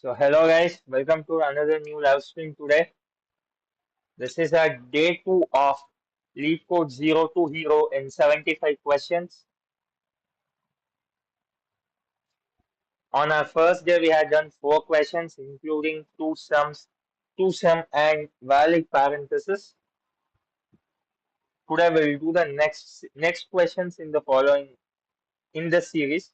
So hello guys, welcome to another new live stream today. This is our day 2 of Leetcode 0 to Hero in 75 questions. On our first day, we had done 4 questions, including two sum and valid parenthesis. Today we'll do the next questions in the following in the series.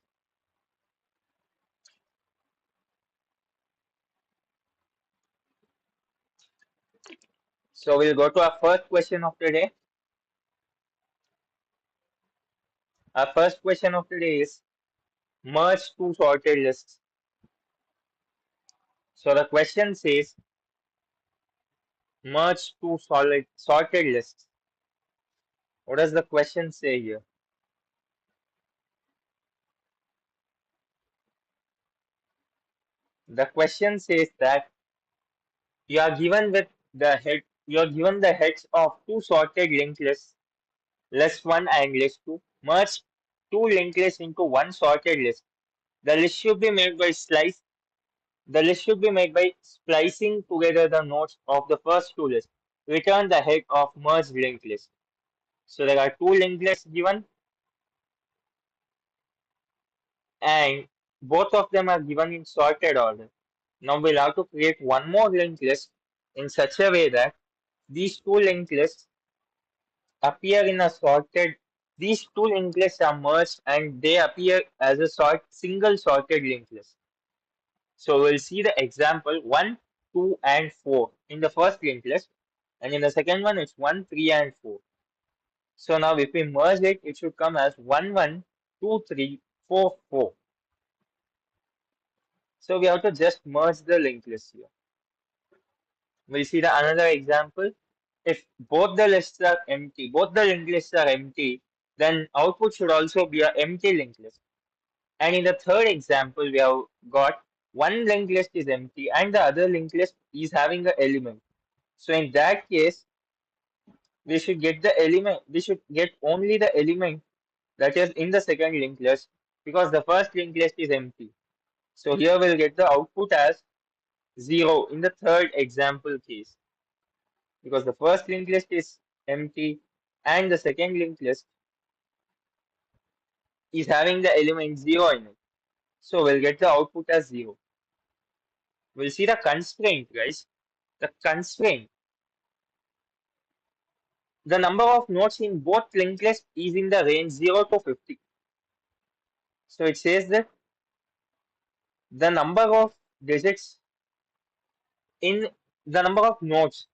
So we'll go to our first question of the day. Our first question of the day is merge two sorted lists. So the question says merge two sorted lists. What does the question say here? The question says that you are given the heads of two sorted linked lists, list one and list two. Merge two linked lists into one sorted list. The list should be made by slice. The list should be made by splicing together the nodes of the first two lists. Return the head of merged linked list. So there are two linked lists given, and both of them are given in sorted order. Now we'll have to create one more linked list in such a way that these two linked lists appear in a sorted. These two linked lists are merged and they appear as a single sorted linked list. So we'll see the example 1, 2, and 4 in the first linked list, and in the second one it's 1, 3, and 4. So now if we merge it, it should come as 1, 1, 2, 3, 4, 4. So we have to just merge the linked list here. We'll see the another example. If both the lists are empty, both the linked lists are empty, then output should also be an empty linked list. And in the third example, we have got one linked list is empty and the other linked list is having an element. So in that case, we should get the element, we should get only the element that is in the second linked list because the first linked list is empty. So here we'll get the output as 0 in the third example case, because the first linked list is empty and the second linked list is having the element 0 in it. So we'll get the output as 0. We'll see the constraint, guys. The constraint. The number of nodes in both linked lists is in the range 0 to 50. So it says that the number of digits in the number of nodes,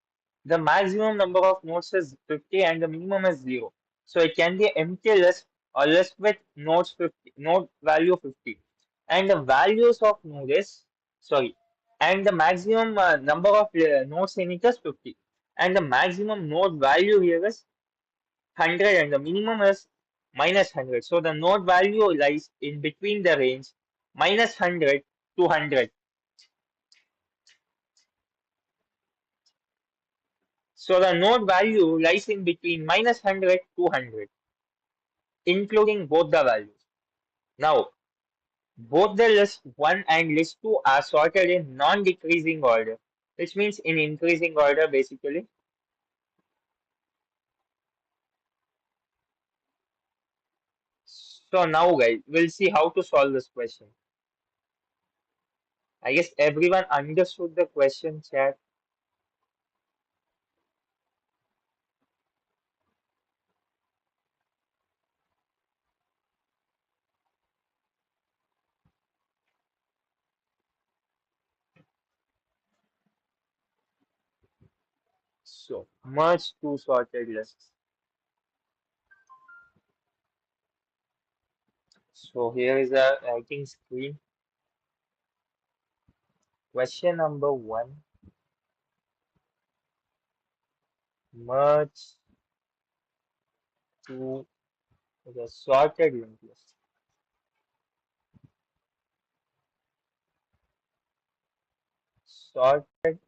the maximum number of nodes is 50 and the minimum is 0. So it can be an empty list or list with nodes 50, node value 50. And the values of node is, sorry, and the maximum number of nodes in it is 50. And the maximum node value here is 100 and the minimum is minus 100. So the node value lies in between the range minus 100 to 100. So the node value lies in between minus 100 to 100, including both the values. Now, both the list 1 and list 2 are sorted in non-decreasing order, which means in increasing order basically. So now guys, we'll see how to solve this question. I guess everyone understood the question, chat. So merge two sorted lists. So here is a writing screen. Question number 1. Merge two sorted linked list. Sorted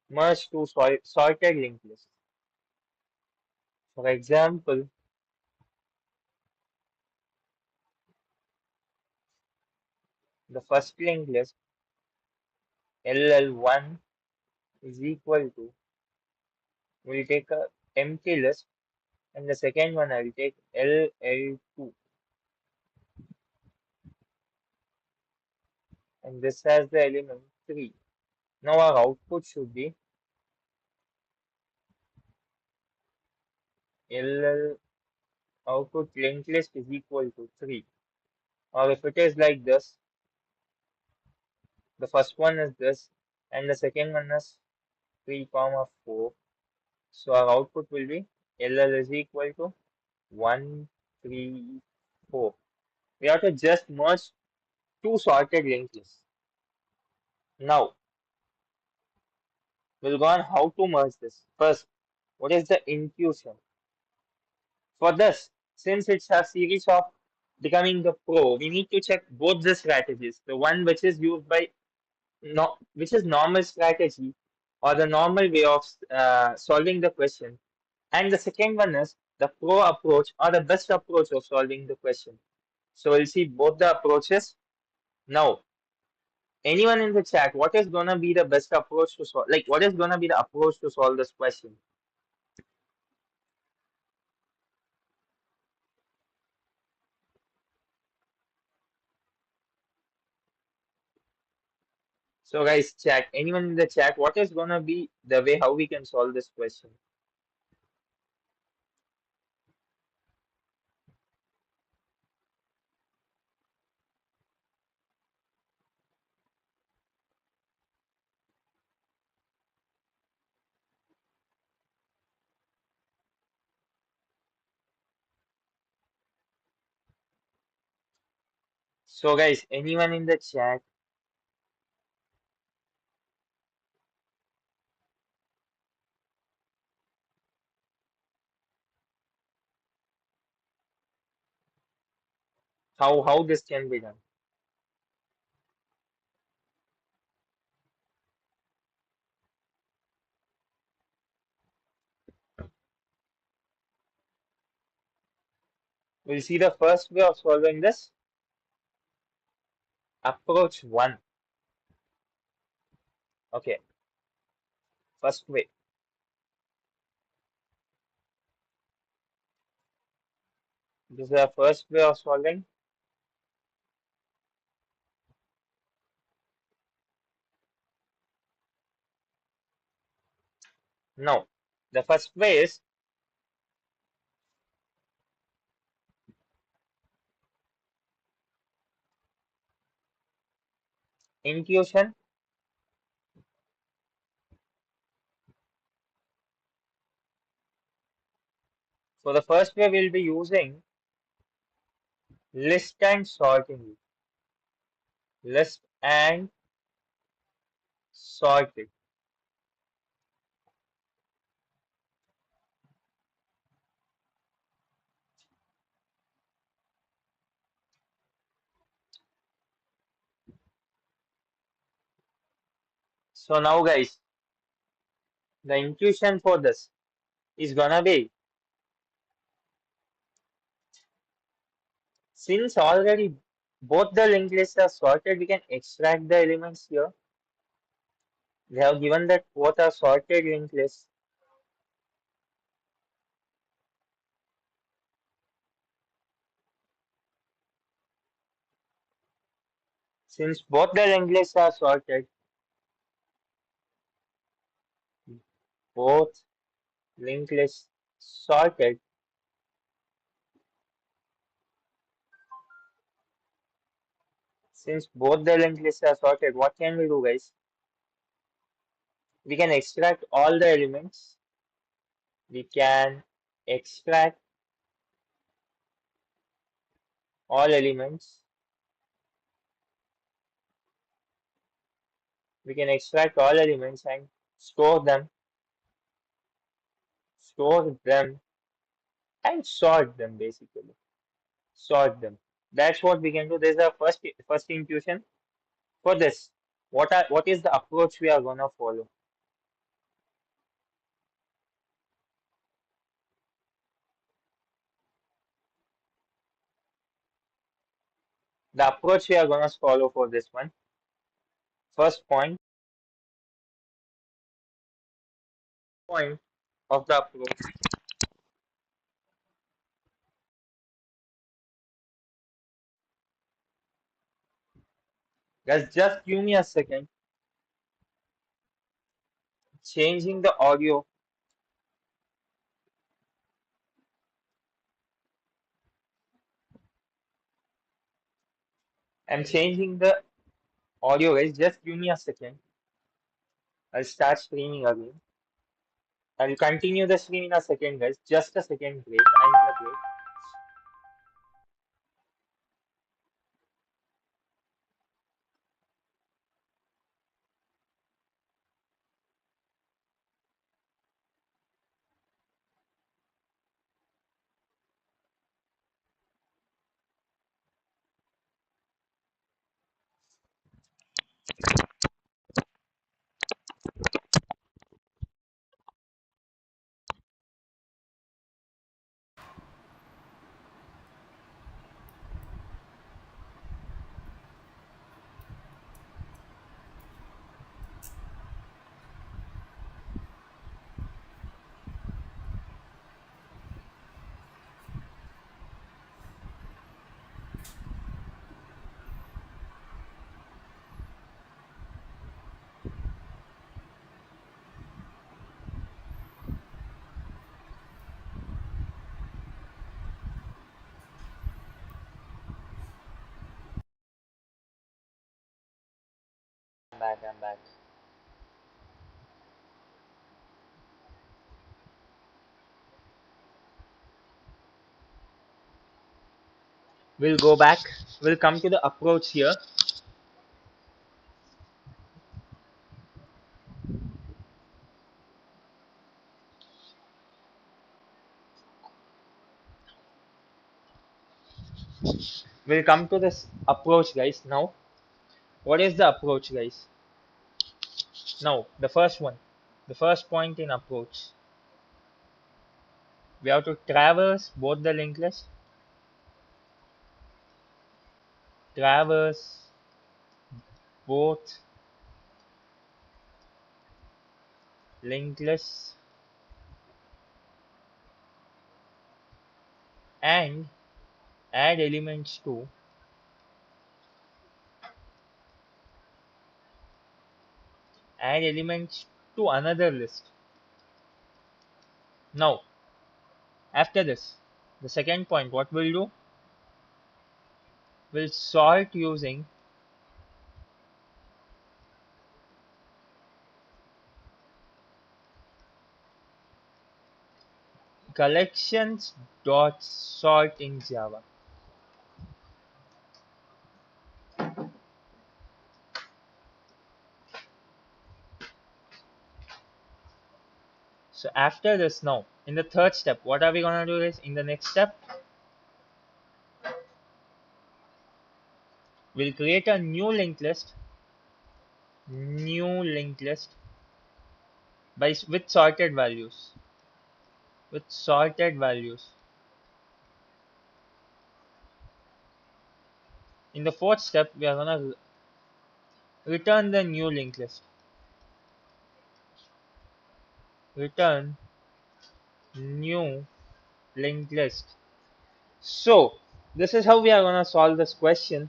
merge two sorted linked lists. For example, the first linked list LL1 is equal to, we'll take a empty list, and the second one I'll take LL2, and this has the element 3. Now our output should be LL output linked list is equal to 3. Or if it is like this, the first one is this, and the second one is 3 comma 4. So our output will be LL is equal to 1, 3, 4. We have to just merge two sorted linked lists. Now we'll go on how to merge this. First, what is the intuition? For this, since it's a series of becoming the pro, we need to check both the strategies. The one which is used by no, which is normal strategy or the normal way of solving the question, and the second one is the pro approach or the best approach of solving the question. So we'll see both the approaches. Now, anyone in the chat, what is gonna be the best approach to solve? Like, what is gonna be the approach to solve this question? So guys, chat. Anyone in the chat, what is gonna be the way how we can solve this question? So guys, anyone in the chat, how this can be done? We'll see the first way of solving this. Approach one. Okay, first way. This is the first way of solving. Now, the first way is intuition. So the first way we'll be using list and sorting. List and sorted. So now guys, the intuition for this is gonna be, since already both the linked lists are sorted, we can extract the elements here. We have given that both are sorted linked lists. Since both the linked lists are sorted, both linked lists sorted, since both the linked lists are sorted, what can we do guys? We can extract all the elements. We can extract all elements. We can extract all elements and store them and sort them basically. Sort them. That's what we can do. There's a first intuition for this. What is the approach we are gonna follow? The approach we are gonna follow for this one. First point of the approach. Guys, just give me a second. Changing the audio. I'm changing the audio, guys. Just give me a second. I'll start streaming again. I'll continue the stream in a second, guys. Just a second break. I need a break. I'm back. We'll go back. We'll come to the approach here. We'll come to this approach, guys. Now, what is the approach, guys? Now, the first one, the first point in approach. We have to traverse both the linked list, traverse both linked lists, and add elements to another list. Now, after this, the second point, what we'll do? We'll sort using collections dot sort in Java. So after this, now in the third step, what are we gonna do is in the next step, we'll create a new linked list with sorted values. With sorted values. In the fourth step, we are gonna return the new linked list. Return new linked list. So this is how we are gonna solve this question.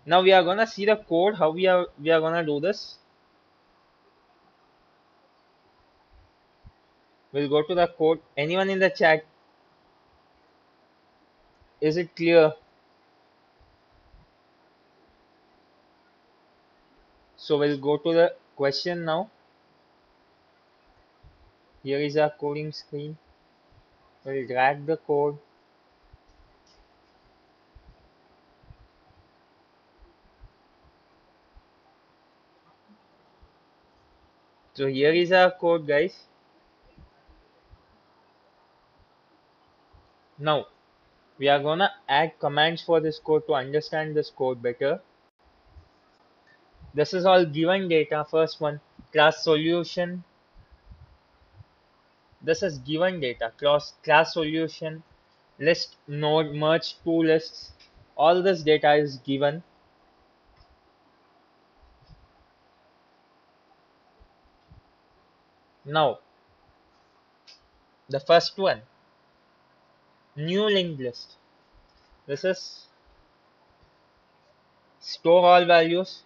Now we are gonna see the code how we are gonna do this. We'll go to the code. Anyone in the chat, is it clear? So we'll go to the question now. Here is our coding screen. We'll drag the code. So here is our code, guys. Now we are gonna add commands for this code to understand this code better. This is all given data. First one, class solution. This is given data. Class solution list node merge two lists. All this data is given. Now, the first one, new linked list. This is store all values,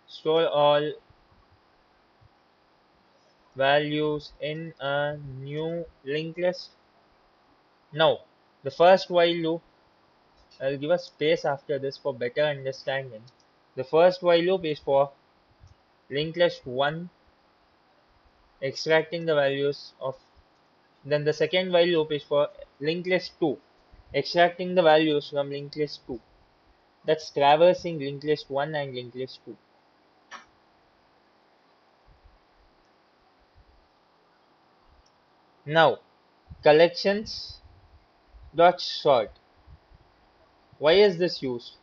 store all values in a new linked list. Now, the first while loop, I'll give a space after this for better understanding. The first while loop is for linked list 1 extracting the values of, then the second while loop is for linked list 2 extracting the values from linked list 2. That's traversing linked list 1 and linked list 2. Now, collections dot sort. Why is this used?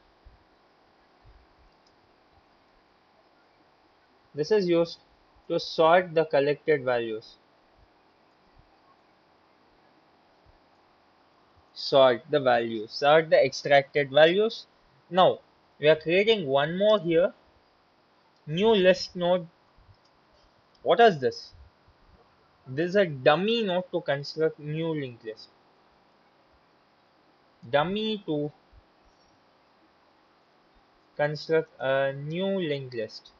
This is used to sort the collected values. Sort the values. Sort the extracted values. Now, we are creating one more here. New list node. What is this? This is a dummy node to construct new linked list. Dummy to construct a new linked list.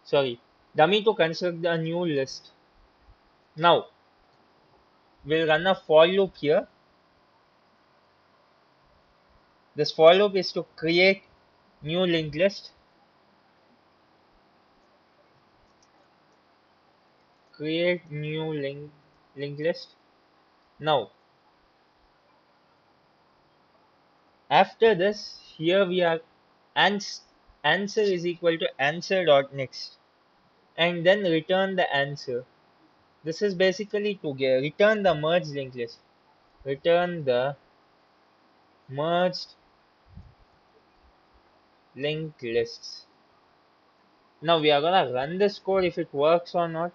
Sorry, dummy to construct a new list. Now, we'll run a for loop here. This for loop is to create new linked list. Create new linked list. Now, after this, here we are answer is equal to answer dot next, and then return the answer. This is basically to get return the merged linked list. Return the merged linked lists. Now we are gonna run this code if it works or not.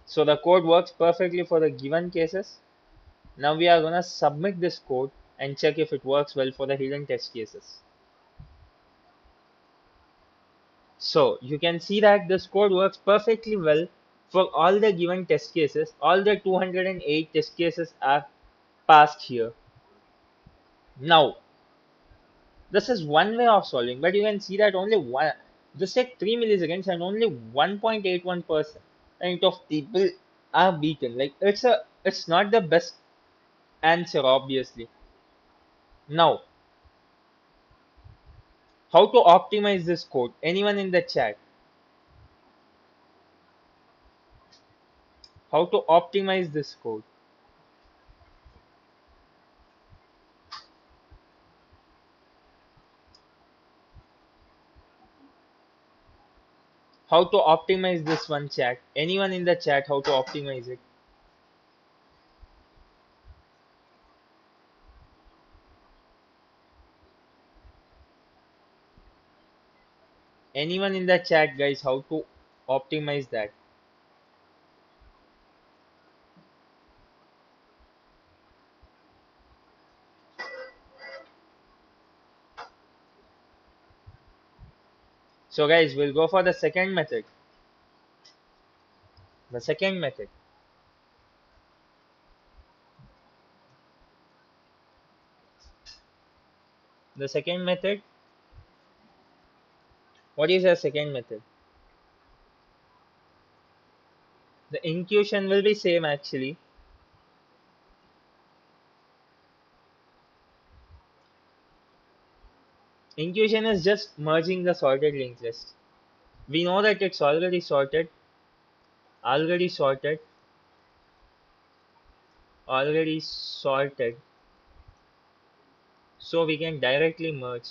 So the code works perfectly for the given cases. Now we are gonna submit this code and check if it works well for the hidden test cases. So you can see that this code works perfectly well for all the given test cases. All the 208 test cases are passed here. Now, this is one way of solving, but you can see that only one, this take 3 milliseconds and only 1.81% of people are beaten. Like it's not the best answer, obviously. Now, how to optimize this code? Anyone in the chat? How to optimize this code? How to optimize this one, chat? Anyone in the chat, how to optimize it? Anyone in the chat, guys, how to optimize that? So guys, we'll go for the second method. The second method. The second method. What is the second method? The inclusion will be same actually. Inclusion is just merging the sorted linked list. We know that it's already sorted, already sorted. So we can directly merge.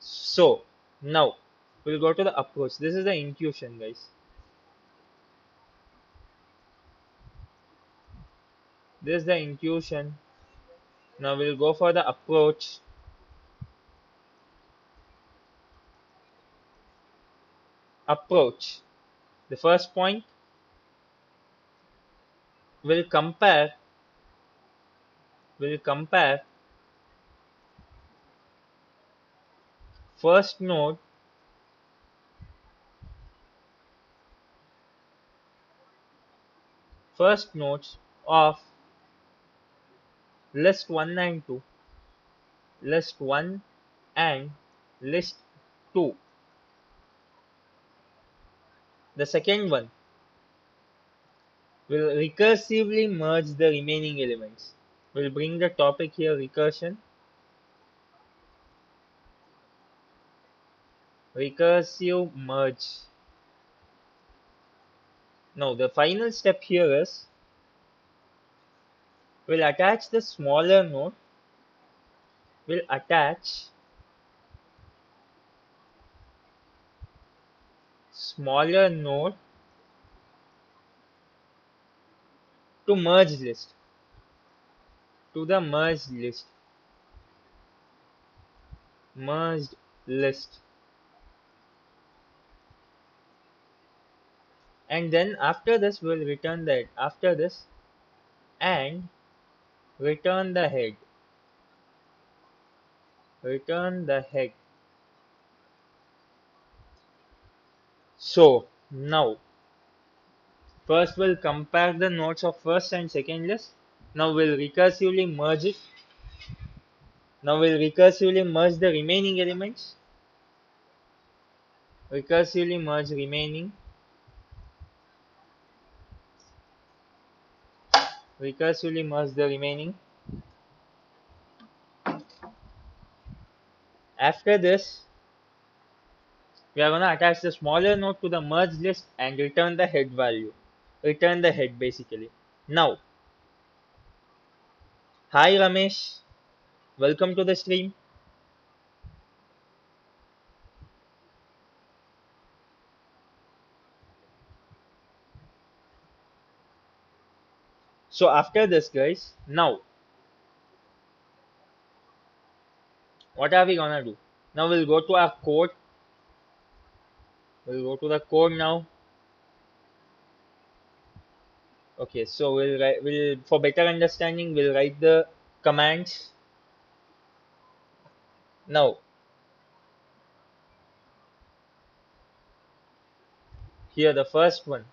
So now we'll go to the approach. This is the inclusion, guys. This is the inclusion. Now we'll go for the approach. approach. The first point will compare first node first nodes of list 1 and 2, list 1 and list 2. The second one will recursively merge the remaining elements. We'll bring the topic here, recursion. Recursive merge. Now the final step here is we'll attach the will attach smaller node to merge list, to the merged list. And then after this we'll return that after this and return the head. Return the head. So now first we'll compare the nodes of first and second list. Now we'll recursively merge it. Now we'll recursively merge the remaining elements. Recursively merge remaining. Recursively merge the remaining. After this, we are going to attach the smaller node to the merge list and return the head value. Return the head basically. Now, hi Ramesh, welcome to the stream. So after this guys, now what are we gonna do? Now we'll go to our code. We'll go to the code now. Okay, so we'll for better understanding we'll write the commands. Now here the first one.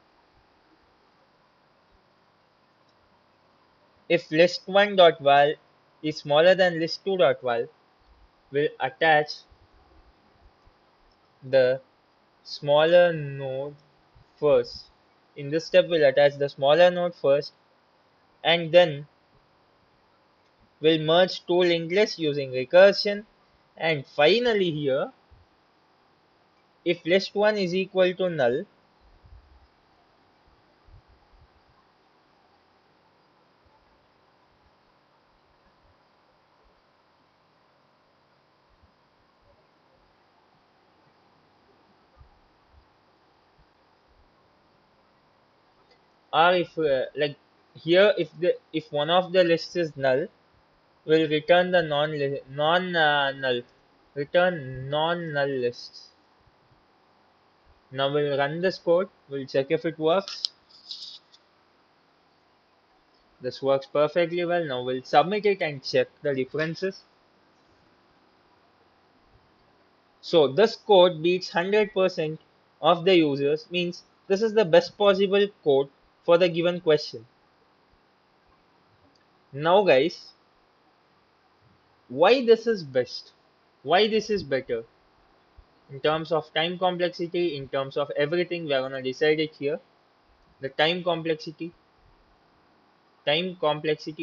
If list1.val is smaller than list2.val, we'll attach the smaller node first. In this step, we'll attach the smaller node first and then we'll merge two linked lists using recursion. And finally here, if list1 is equal to null, or if like here if one of the lists is null, we'll return the non null, return non null lists. Now we'll run this code, we'll check if it works. This works perfectly well. Now we'll submit it and check the differences. So this code beats 100% of the users, means this is the best possible code for the given question. Now guys, why this is best? Why this is better? In terms of time complexity, in terms of everything, we are gonna decide it here. The time complexity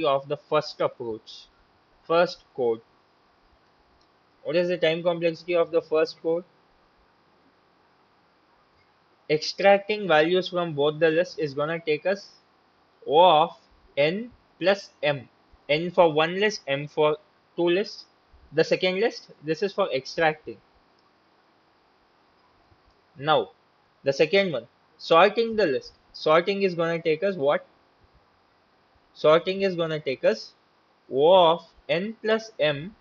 of the first approach, first code. What is the time complexity of the first code? Extracting values from both the lists is gonna take us O of n plus m. N for one list, m for two lists. The second list, this is for extracting. Now, the second one, sorting the list. Sorting is gonna take us what? Sorting is gonna take us O of n plus m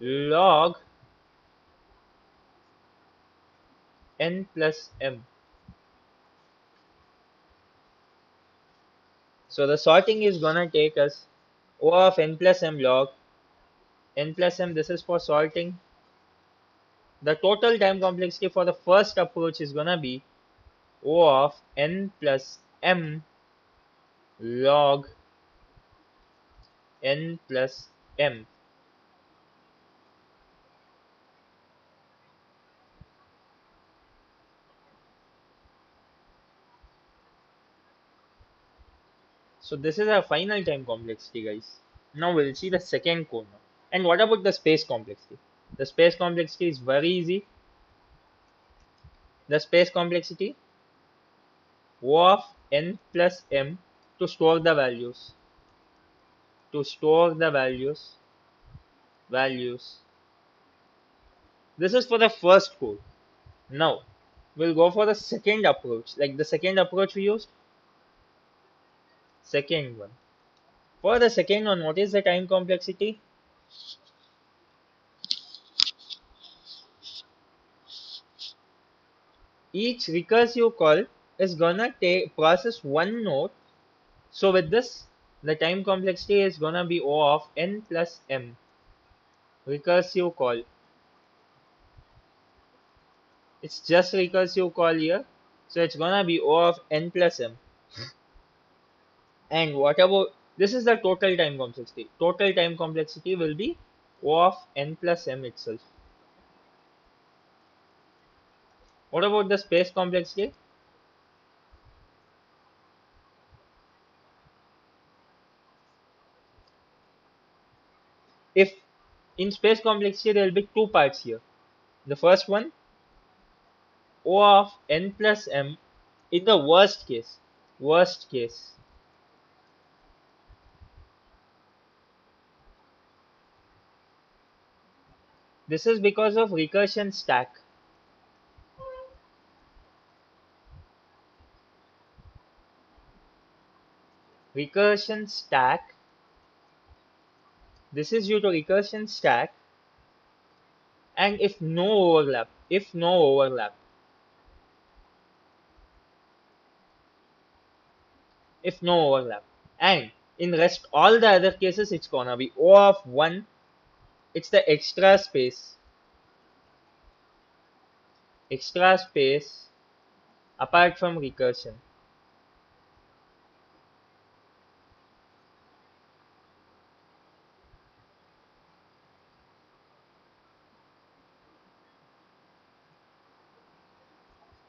log n plus m. So the sorting is gonna take us O of n plus m log n plus m. This is for sorting. The total time complexity for the first approach is gonna be O of n plus m log n plus m. So this is our final time complexity, guys. Now we'll see the second code now. And what about the space complexity? The space complexity is very easy. The space complexity O of n plus m to store the values. To store the values. This is for the first code. Now we'll go for the second approach. Like the second approach we used. Second one. For the second one, what is the time complexity? Each recursive call is gonna take process one node. So with this, the time complexity is gonna be O of n plus m. Recursive call. It's just recursive call here. So it's gonna be O of n plus m. And what about this is the total time complexity. Total time complexity will be O of n plus m itself. What about the space complexity? If in space complexity there will be two parts here. The first one O of n plus m in the worst case. Worst case. This is because of recursion stack. Recursion stack. This is due to recursion stack. And if no overlap. If no overlap. If no overlap. And in rest all the other cases it's gonna be O of 1. It's the extra space. Extra space apart from recursion.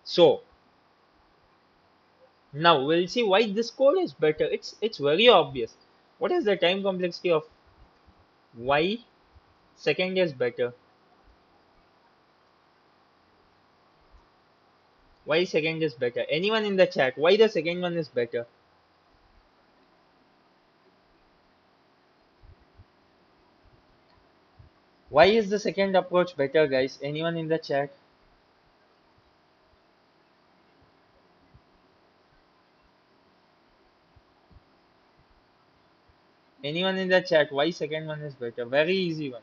So now we'll see why this code is better. It's very obvious. What is the time complexity of why second is better? Why second is better? Anyone in the chat? Why the second one is better? Why is the second approach better, guys? Anyone in the chat? Anyone in the chat? Why second one is better? Very easy one.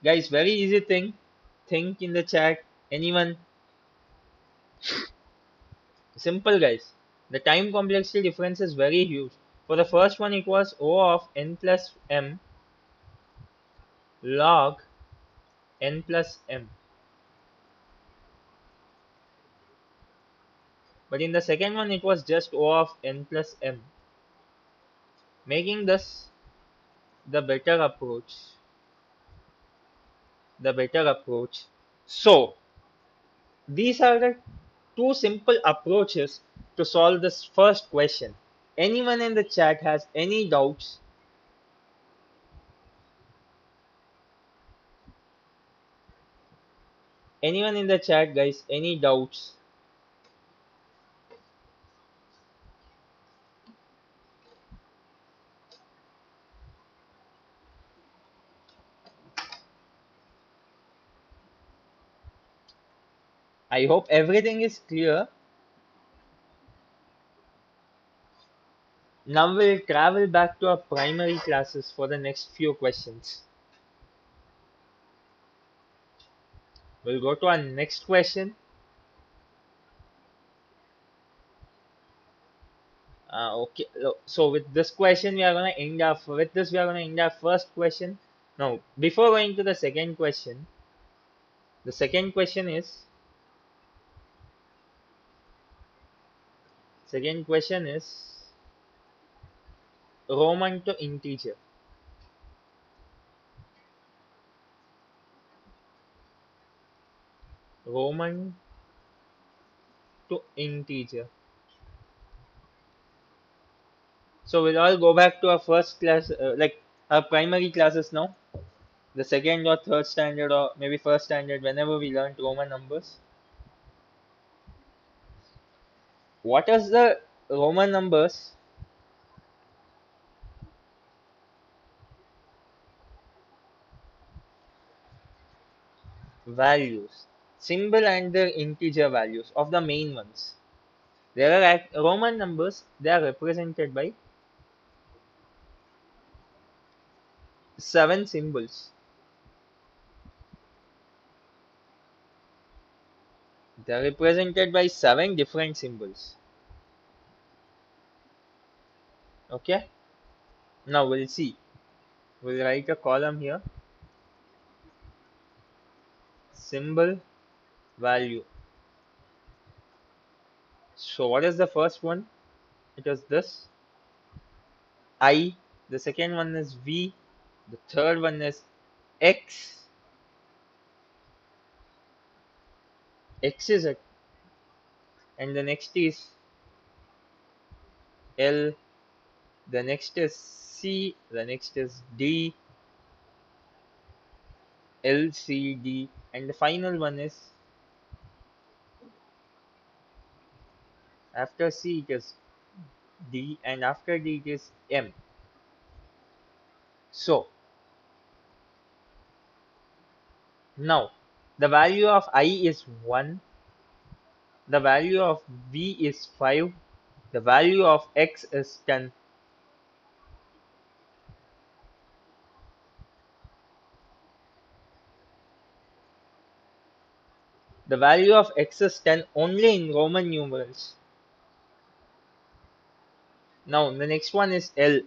Guys, very easy thing. Think in the chat. Anyone? Simple, guys. The time complexity difference is very huge. For the first one, it was O of n plus m log n plus m. But in the second one, it was just O of n plus m, making this the better approach. The better approach. So, these are the two simple approaches to solve this first question. Anyone in the chat has any doubts? Anyone in the chat, guys, any doubts? I hope everything is clear. Now we'll travel back to our primary classes for the next few questions. We'll go to our next question. Okay, so with this question, we are gonna end our with this we are gonna end our first question. Now, before going to the second question is Roman to integer. Roman to integer. So we'll all go back to our first class, like our primary classes now, the second or third standard or maybe first standard, whenever we learned Roman numbers. What is the Roman numbers values? Symbol and the integer values of the main ones. There are Roman numbers, they are represented by 7 symbols. They are represented by 7 different symbols. Okay? Now we'll see. We'll write a column here. Symbol value. So what is the first one? It is this I. The second one is V. The third one is X. X is it. And the next is L. The next is C. The next is D. L, C, D. And the final one is after C it is D, and after D it is M. So now the value of I is 1, the value of V is 5, the value of X is 10. The value of X is 10 only in Roman numerals. Now the next one is L.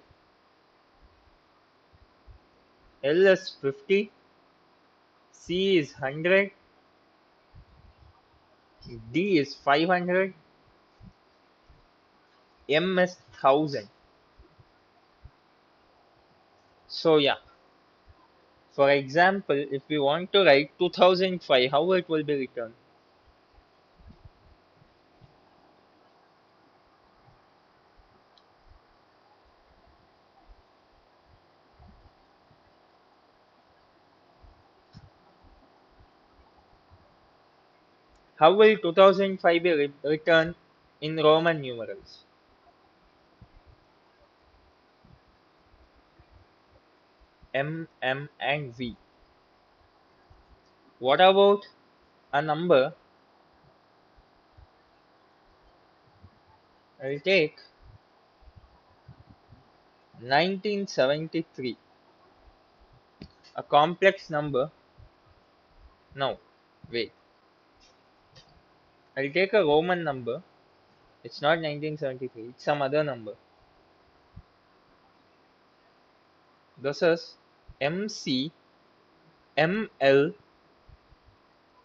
L is 50, C is 100, D is 500, M is 1000. So yeah, for example, if we want to write 2005, how it will be written? How will 2005 be written in Roman numerals? M, M, and V. What about a number? I'll take 1973, a complex number. No, wait. I'll take a Roman number. It's not 1973, it's some other number. This is MC ML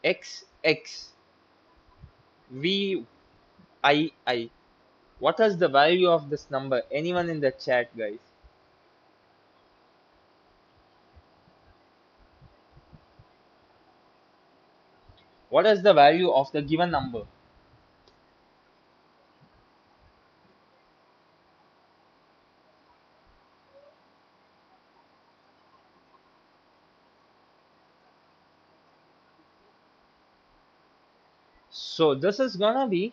XX VII. What is the value of this number? Anyone in the chat, guys? What is the value of the given number? So this is gonna be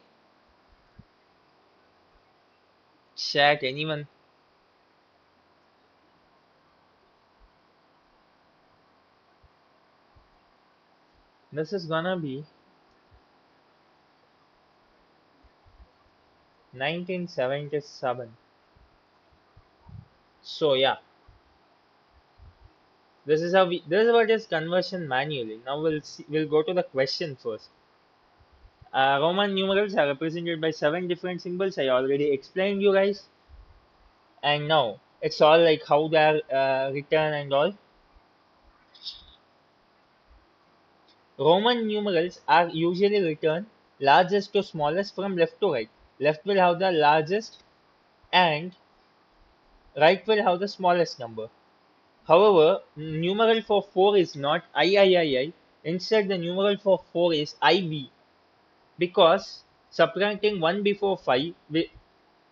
chat. Anyone? This is gonna be 1977. So yeah, this is what is conversion manually. Now we'll go to the question first. Roman numerals are represented by 7 different symbols. I already explained you guys, and now it's all like how they are written and all. Roman numerals are usually written largest to smallest from left to right. Left will have the largest and right will have the smallest number. However, numeral for 4 is not III. Instead, the numeral for 4 is IV, because subtracting 1 before 5,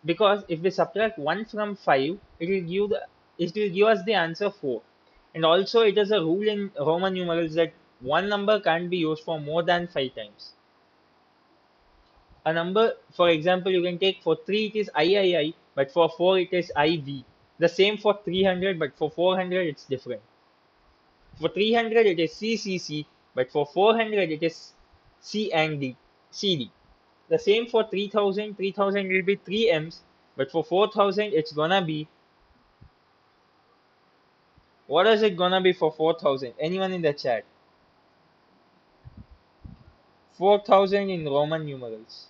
because if we subtract 1 from 5, it will give us the answer 4. And also, it is a rule in Roman numerals that one number can't be used for more than 5 times. A number, for example, you can take for 3 it is III, but for 4 it is IV. The same for 300, but for 400 it's different. For 300 it is CCC, but for 400 it is C and D, CD. The same for 3000, 3000 will be 3 M's, but for 4000 it's gonna be, what is it gonna be for 4000? Anyone in the chat? 4000 in Roman numerals.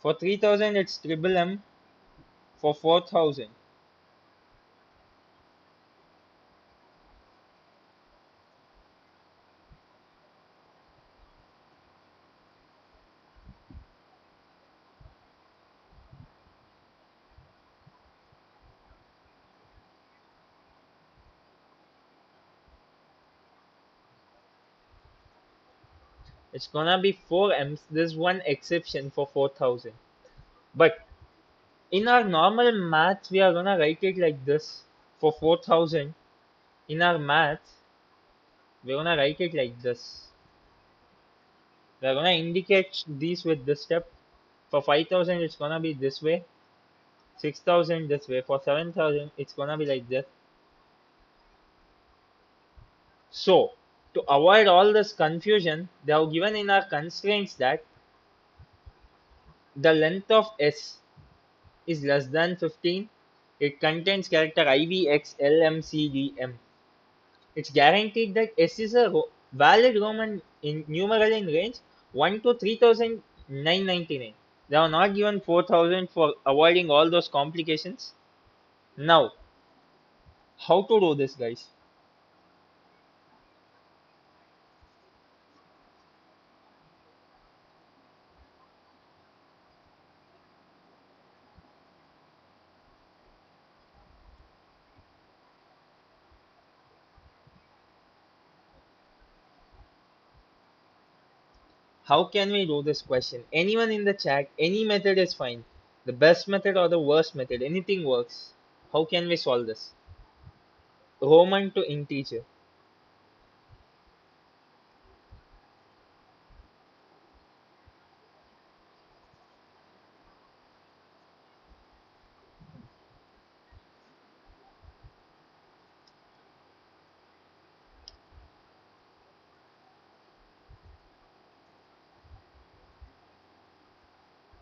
For 3000 it's triple M, for 4000 it's gonna be 4 M's. There's one exception for 4000. But in our normal math, we are gonna write it like this. For 4000, in our math, we're gonna write it like this. We're gonna indicate these with this step. For 5000, it's gonna be this way. 6000 this way. For 7000, it's gonna be like this. So, to avoid all this confusion, they have given in our constraints that the length of S is less than 15. It contains character IV, X, L, M, C, D, M. It's guaranteed that S is a valid Roman numeral in range 1 to 3999. They are not given 4000 for avoiding all those complications. Now, how to do this, guys? How can we do this question? Anyone in the chat, any method is fine. The best method or the worst method, anything works. How can we solve this? Roman to integer.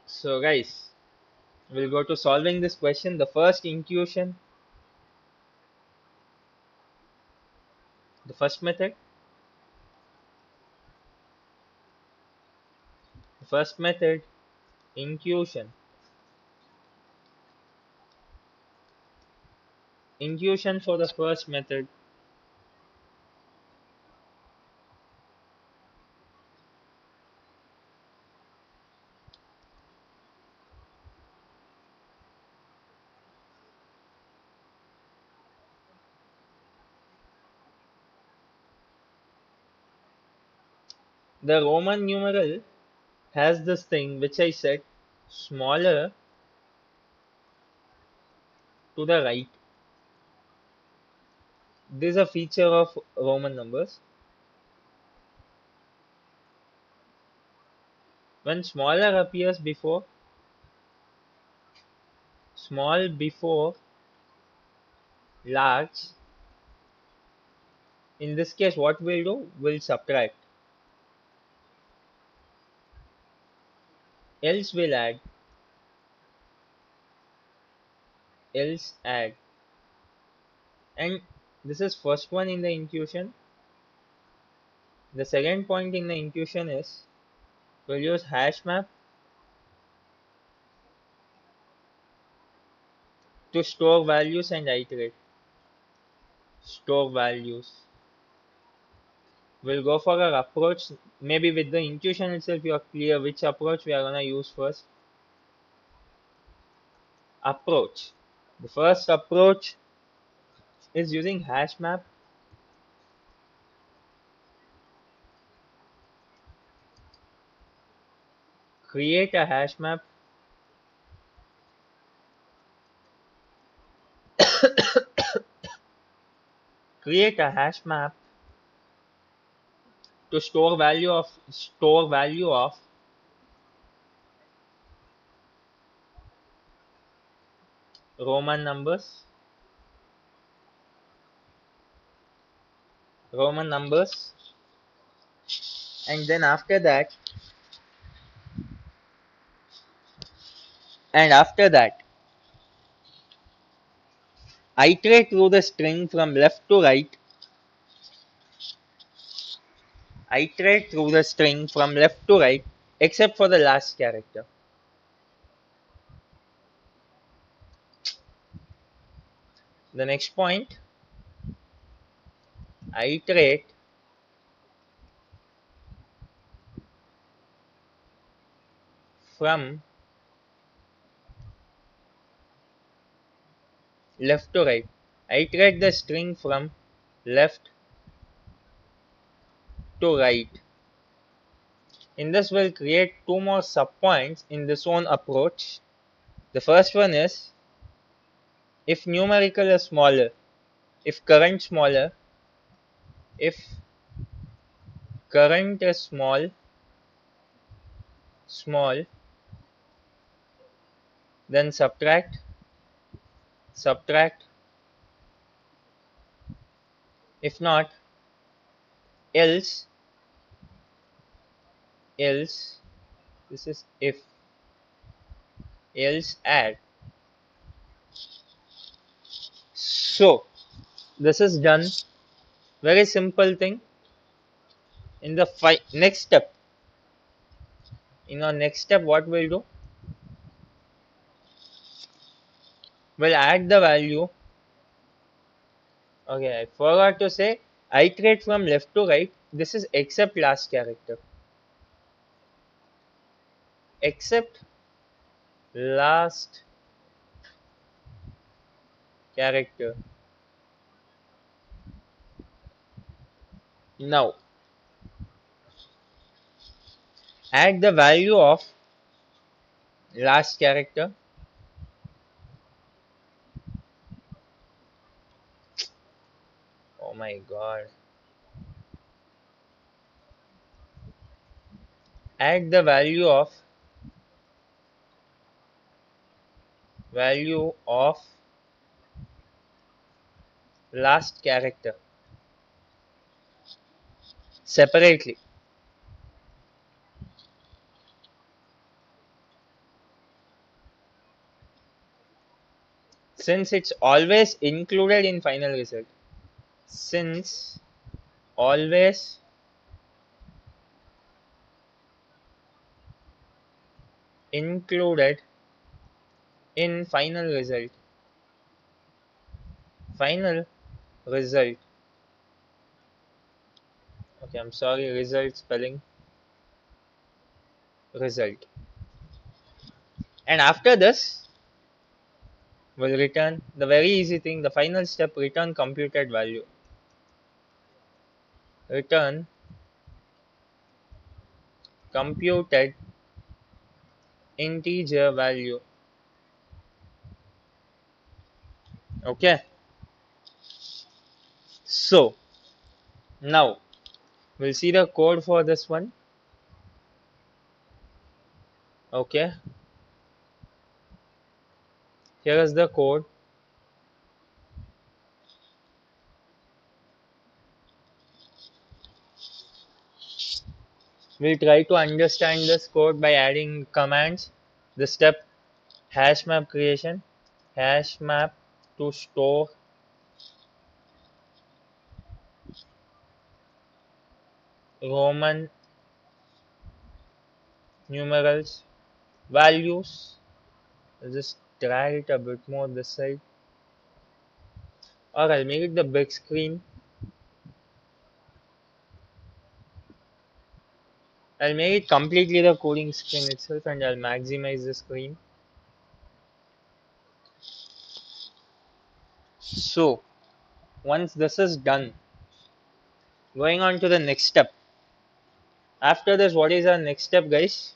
So, guys, we'll go to solving this question. The first intuition, the first method, the first method, intuition. Intuition for the first method. The Roman numeral has this thing which I said, smaller to the right. This is a feature of Roman numbers. When smaller appears before small before large, in this case what we'll do, we'll subtract. else will add, else add. And this is first one in the intuition. The second point in the intuition is we'll use hash map to store values and iterate. Store values. We'll go for our approach. Maybe with the intuition itself, you are clear which approach we are gonna use first. Approach. The first approach is using hash map. Create a hash map. Create a hash map to store value of Roman numbers. Roman numbers. And then after that, iterate through the string from left to right. Iterate through the string from left to right, except for the last character. The next point, iterate from left to right. Iterate the string from left to right. In this, we'll create two more subpoints in this one approach. The first one is if numerical is smaller, if current smaller, if current is small, then subtract. If not, else, else. This is if, else add. So this is done. Very simple thing. In the next step, in our next step, what we'll do? We'll add the value. Okay, I forgot to say, iterate from left to right. This is except last character. Except last character. Now, add the value of last character. Oh my god. Add the value of last character separately. Since it's always included in final result. Since always included in final result. Final result. Okay, I'm sorry, result spelling. Result. And after this, we'll return the very easy thing, the final step, return computed value. Return computed integer value. Okay. So now we'll see the code for this one. Okay. Here is the code. We'll try to understand this code by adding commands. The step hash map creation, hash map to store Roman numerals values. I'll just drag it a bit more this side, or I'll make it the big screen. I'll make it completely the coding screen itself, and I'll maximize the screen. So once this is done, going on to the next step. After this, what is our next step, guys?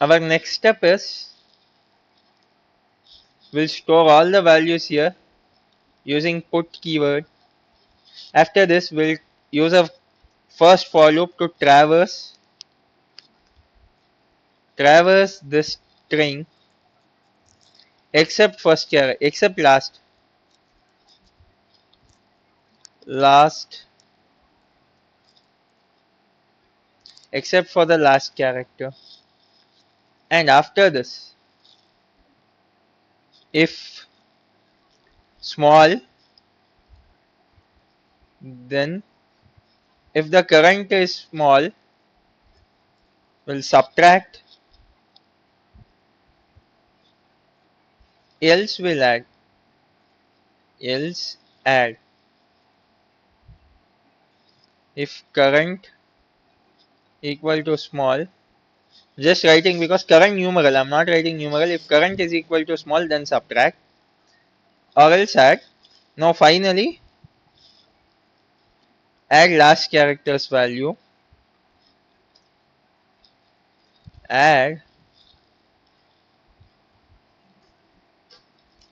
Our next step is we'll store all the values here using put keyword. After this, we'll use a first for loop to traverse this string except except last except for the last character. And after this, if small, then if the current is small, we'll subtract, else we'll add if current equal to small. Just writing because current numeral, I'm not writing numeral. If current is equal to small, then subtract, or else add. Now finally, add last character's value, add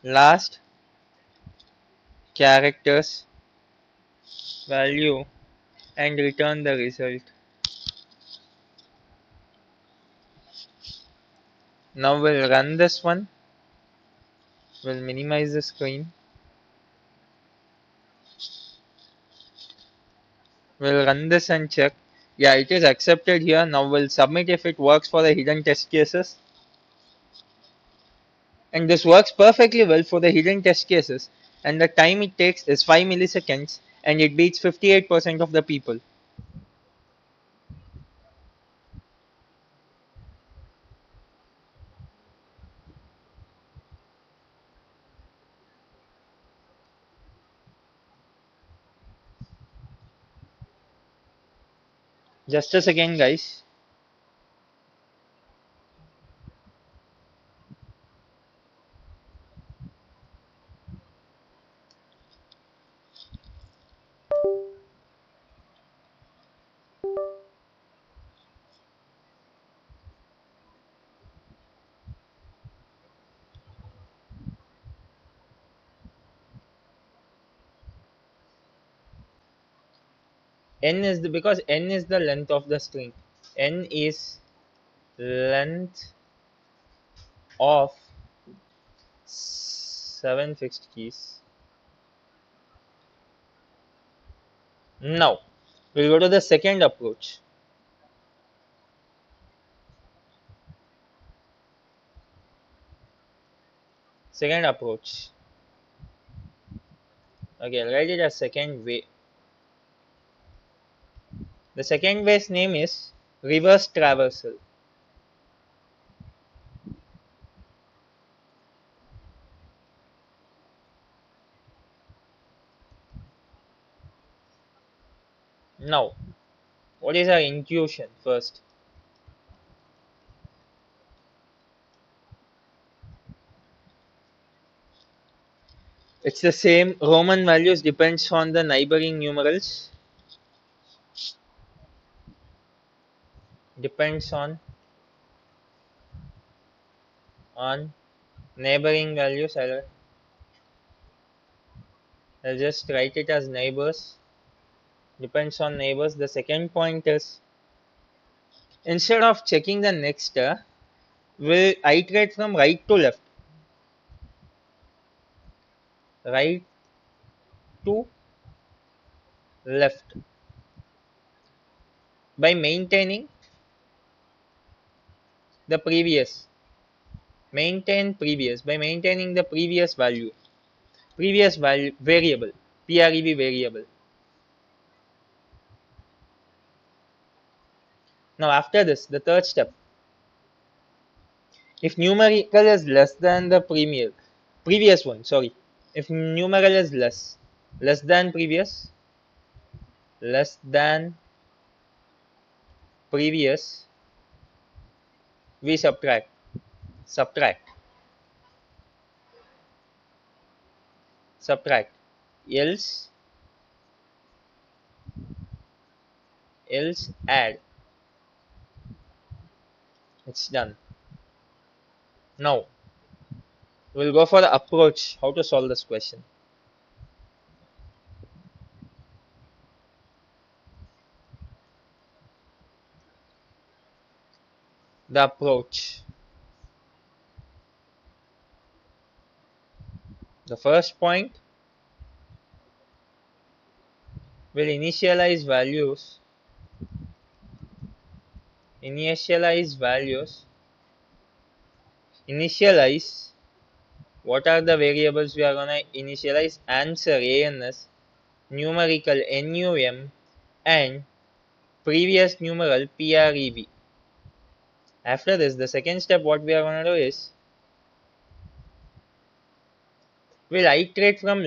last character's value, and return the result. Now we'll run this one. We'll minimize the screen. We'll run this and check. Yeah, it is accepted here. Now we'll submit if it works for the hidden test cases. And this works perfectly well for the hidden test cases. And the time it takes is 5 milliseconds, and it beats 58% of the people. Just a second, guys. N is because n is the length of the string. N is length of 7 fixed keys. Now we'll go to the second approach. Second approach. Okay, I'll write it as second way. The second way's name is reverse traversal. Now, what is our intuition first? It's the same. Roman values depends on the neighboring numerals. Depends on neighboring values. I'll just write it as neighbors. Depends on neighbors. The second point is instead of checking the next, we'll iterate from right to left. Right to left by maintaining the maintaining the previous value variable, prev variable. Now after this, the third step, if numerical is less than the previous one, sorry, if numeral is less than previous, we subtract subtract, else add. It's done. Now we'll go for the approach, how to solve this question. The approach, the first point will initialize what are the variables we are going to initialize. Answer ans, numerical num, and previous numeral prev. After this, the second step what we are going to do is we'll iterate from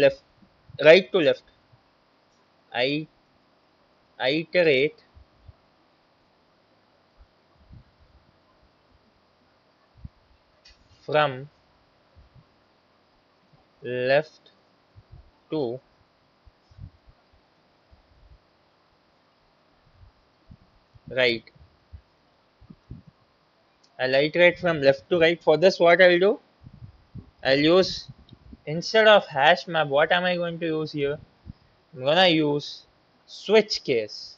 right to left. I iterate from left to right. I'll iterate from left to right. For this, what I'll do, I'll use, instead of hash map, what am I going to use here? I'm gonna use switch case.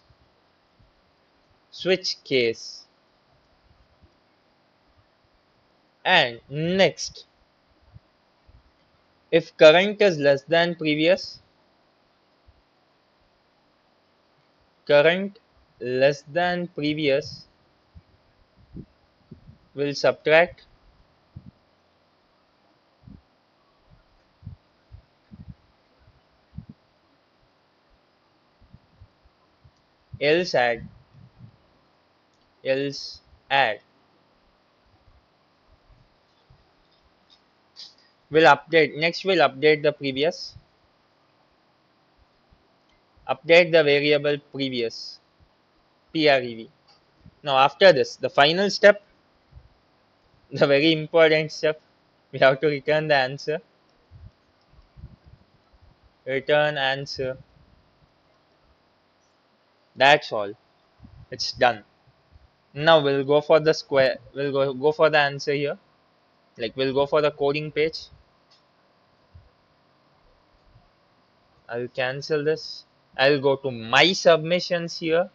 And next, if current is less than previous, will subtract, else add. We'll update the previous, update the variable previous, prev. Now after this, the final step, the very important step, we have to return the answer. Return answer. That's all. It's done. Now we'll go for the square. We'll go for the answer here. Like we'll go for the coding page. I'll cancel this. I'll go to my submissions here.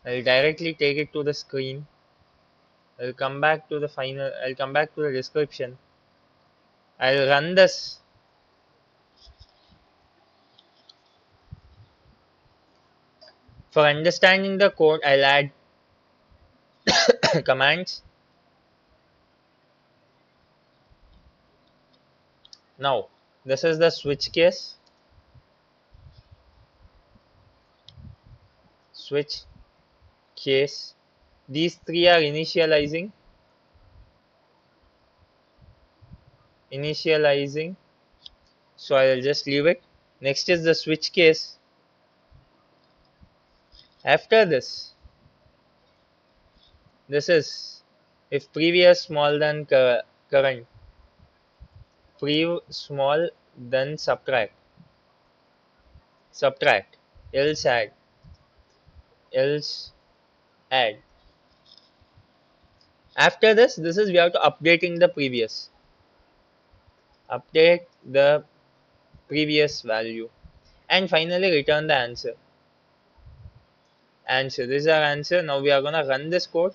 I'll directly take it to the screen. I'll come back to the final. I'll come back to the description. I'll run this. For understanding the code, I'll add commands. Now, this is the switch case. These three are initializing. So I'll just leave it. Next is the switch case. After this is if previous small than current. Prev small, then subtract. Else add. After this is we have to updating the previous. Update the previous value. And finally return the answer. This is our answer. Now we are gonna run this code.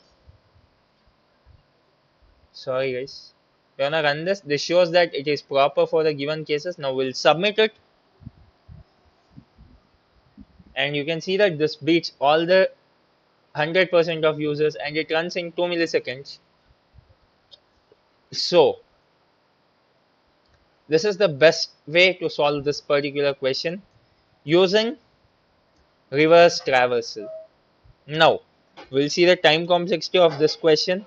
Sorry guys. We're gonna run this. This shows that it is proper for the given cases. Now we'll submit it, and you can see that this beats all the 100% of users, and it runs in 2 milliseconds. So this is the best way to solve this particular question using reverse traversal. Now we'll see the time complexity of this question.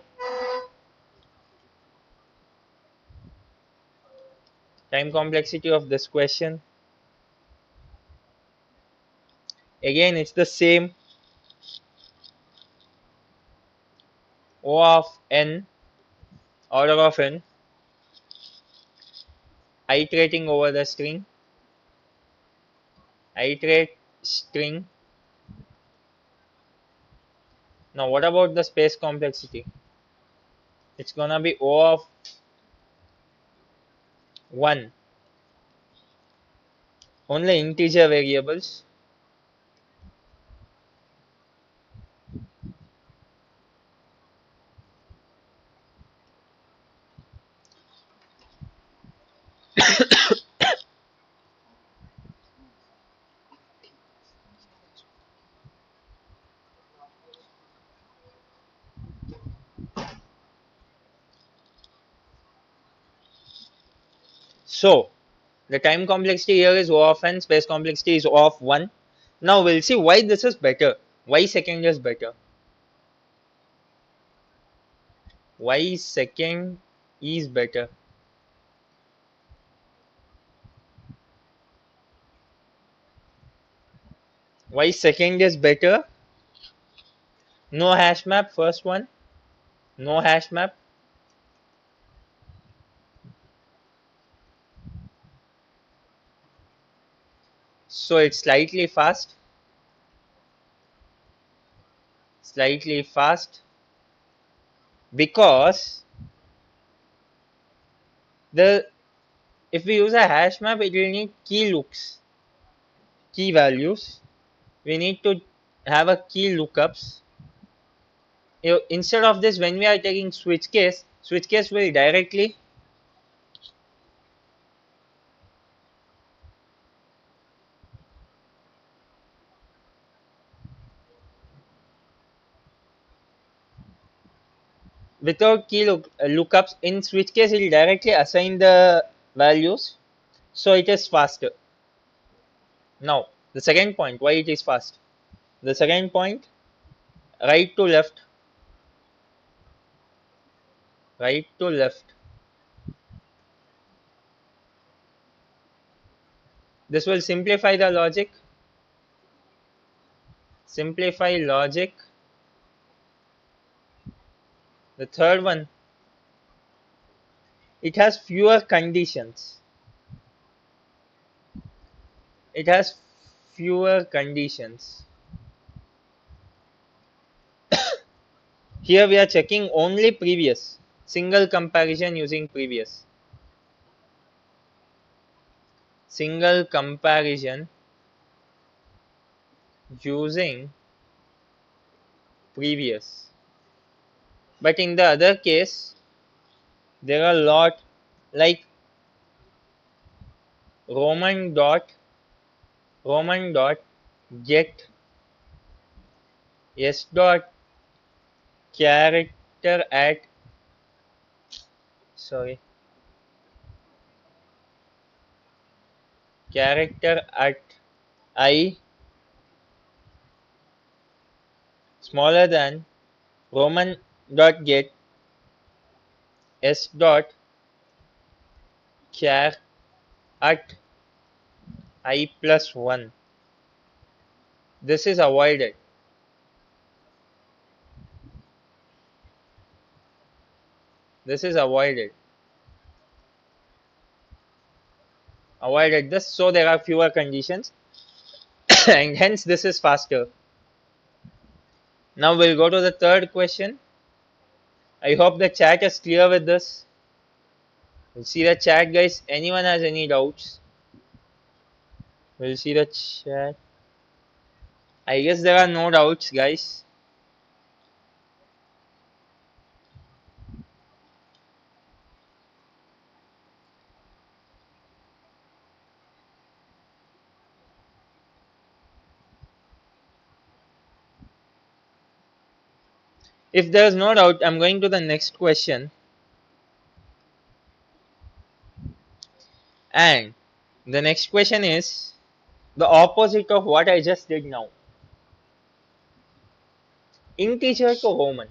Time complexity of this question. Again, it's the same. O of n, order of n, iterating over the string, iterate string. Now what about the space complexity? It's gonna be O of 1, only integer variables. So the time complexity here is O of n, space complexity is O of 1. Now we'll see why this is better. Why second is better? Why second is better? Why second is better? No hash map, first one. No hash map. So it's slightly fast. Slightly fast because the if we use a hash map, it will need key looks, key values. We need to have a key lookups. Instead of this, when we are taking switch case will directly without lookups in switch case, it will directly assign the values, so it is faster. Now the second point, why it is fast? The second point, right to left, right to left. This will simplify the logic. Simplify logic. The third one, it has fewer conditions. It has fewer conditions. Here we are checking only previous. Single comparison using previous. Single comparison using previous. But in the other case, there are a lot like Roman dot get s dot character at sorry character at I smaller than Roman dot get s dot char at I plus 1. This is avoided. This is avoided. Avoided this, so there are fewer conditions and hence this is faster. Now we'll go to the third question. I hope the chat is clear with this. We'll see the chat, guys. Anyone has any doubts? We'll see the chat. I guess there are no doubts, guys. If there is no doubt, I'm going to the next question, and the next question is the opposite of what I just did now. Integer to Roman.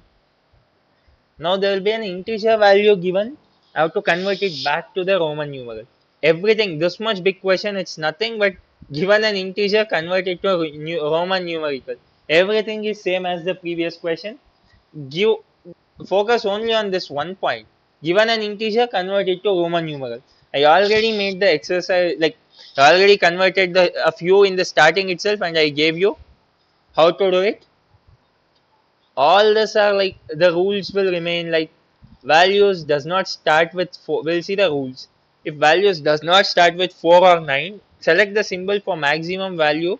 Now there will be an integer value given. I have to convert it back to the Roman numeral. Everything, this much big question, it's nothing but given an integer, convert it to a Roman numerical. Everything is same as the previous question. Give focus only on this one point. Given an integer, convert it to Roman numeral. I already made the exercise, like I already converted a few in the starting itself, and I gave you how to do it. All this are like the rules will remain, like values does not start with 4. We'll see the rules. If values does not start with 4 or 9, select the symbol for maximum value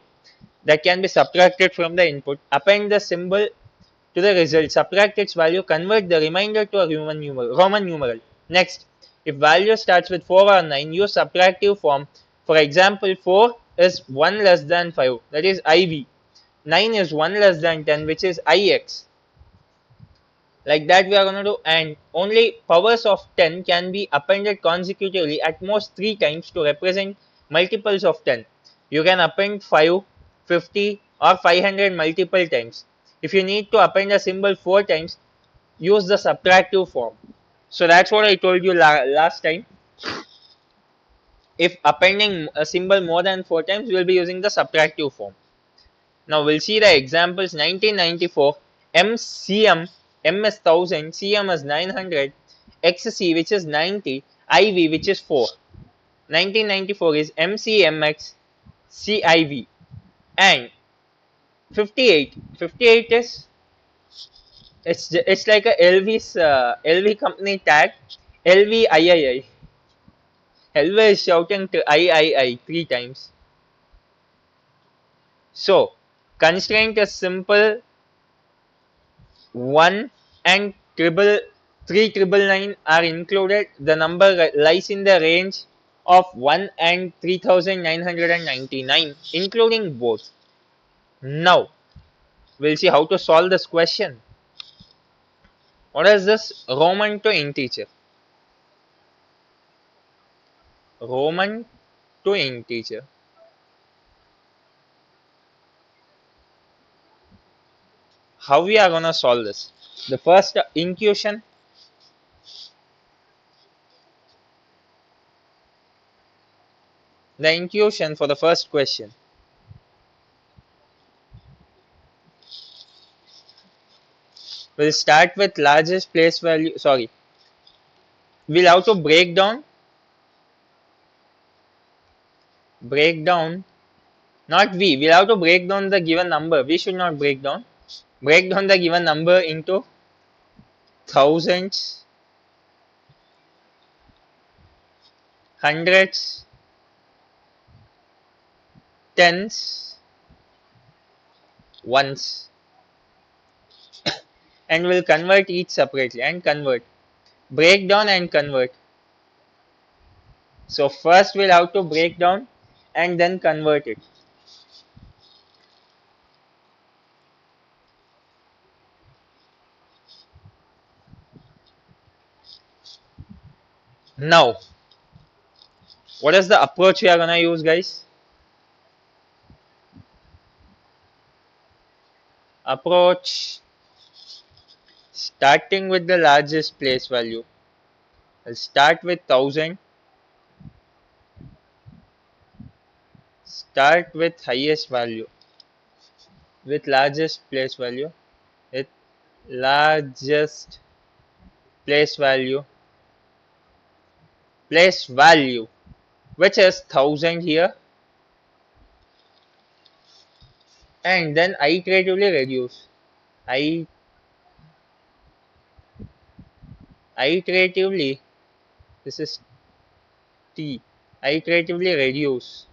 that can be subtracted from the input. Append the symbol to the result, subtract its value, convert the remainder to a Roman numeral. Next, if value starts with 4 or 9, use subtractive form. For example, 4 is 1 less than 5, that is IV. 9 is 1 less than 10, which is IX. Like that we are going to do, and only powers of 10 can be appended consecutively at most 3 times to represent multiples of 10. You can append 5, 50 or 500 multiple times. If you need to append a symbol 4 times, use the subtractive form. So that's what I told you last time. If appending a symbol more than 4 times, we will be using the subtractive form. Now we'll see the examples. 1994, MCM, M is 1000, CM is 900, XC which is 90, IV which is 4. 1994 is MCMX CIV, and 58. 58 is it's like a LV's LV company tag. LVIII. LV is shouting to III 3 times. So constraint is simple. 1 and 3999 are included. The number lies in the range of 1 and 3999, including both. Now, we'll see how to solve this question. What is this? Roman to integer. Roman to integer. How we are going to solve this? The first intuition. The intuition for the first question. We'll start with largest place value. Sorry. We'll have to break down, not we'll have to break down the given number. We should not break down. Break down the given number into thousands, hundreds, tens, ones, and we'll convert each separately and convert. Break down and convert. So first we'll have to break down and then convert it. Now, what is the approach we are gonna use, guys? Approach starting with the largest place value. I'll start with 1000. Start with highest value. With largest place value. With largest place value. Place value, which is 1000 here, and then iteratively reduce. Iteratively, this is T. Iteratively reduce.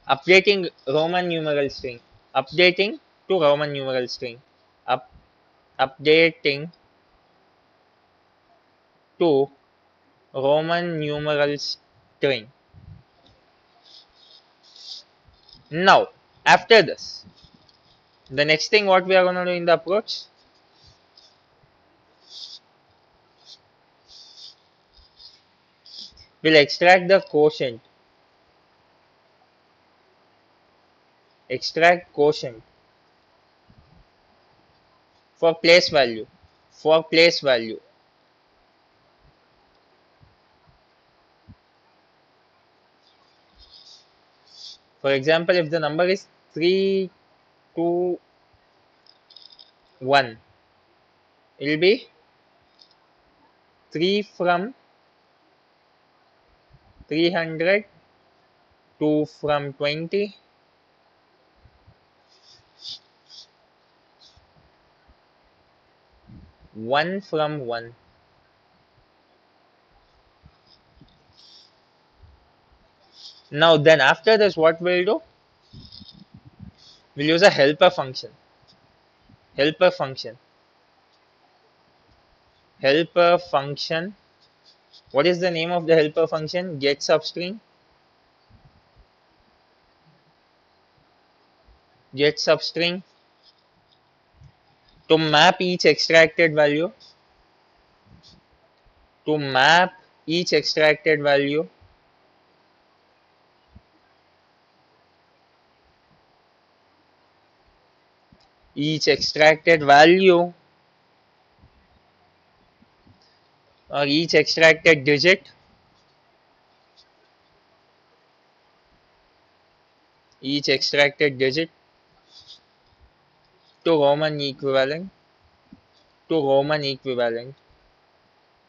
Updating Roman numeral string. Updating to Roman numeral string. Updating to Roman numeral string. Now, after this, The next thing what we are going to do in the approach, we'll extract the quotient. Extract quotient for place value. For place value. For example, if the number is 3, 2, 1, it will be 3 from 300, 2 from 20, 1 from 1. Now then after this what we'll do? We'll use a helper function. Helper function. Helper function. What is the name of the helper function? Get substring. Get substring to map each extracted value. To map each extracted value. Each extracted value or each extracted digit. Each extracted digit to Roman equivalent. To Roman equivalent.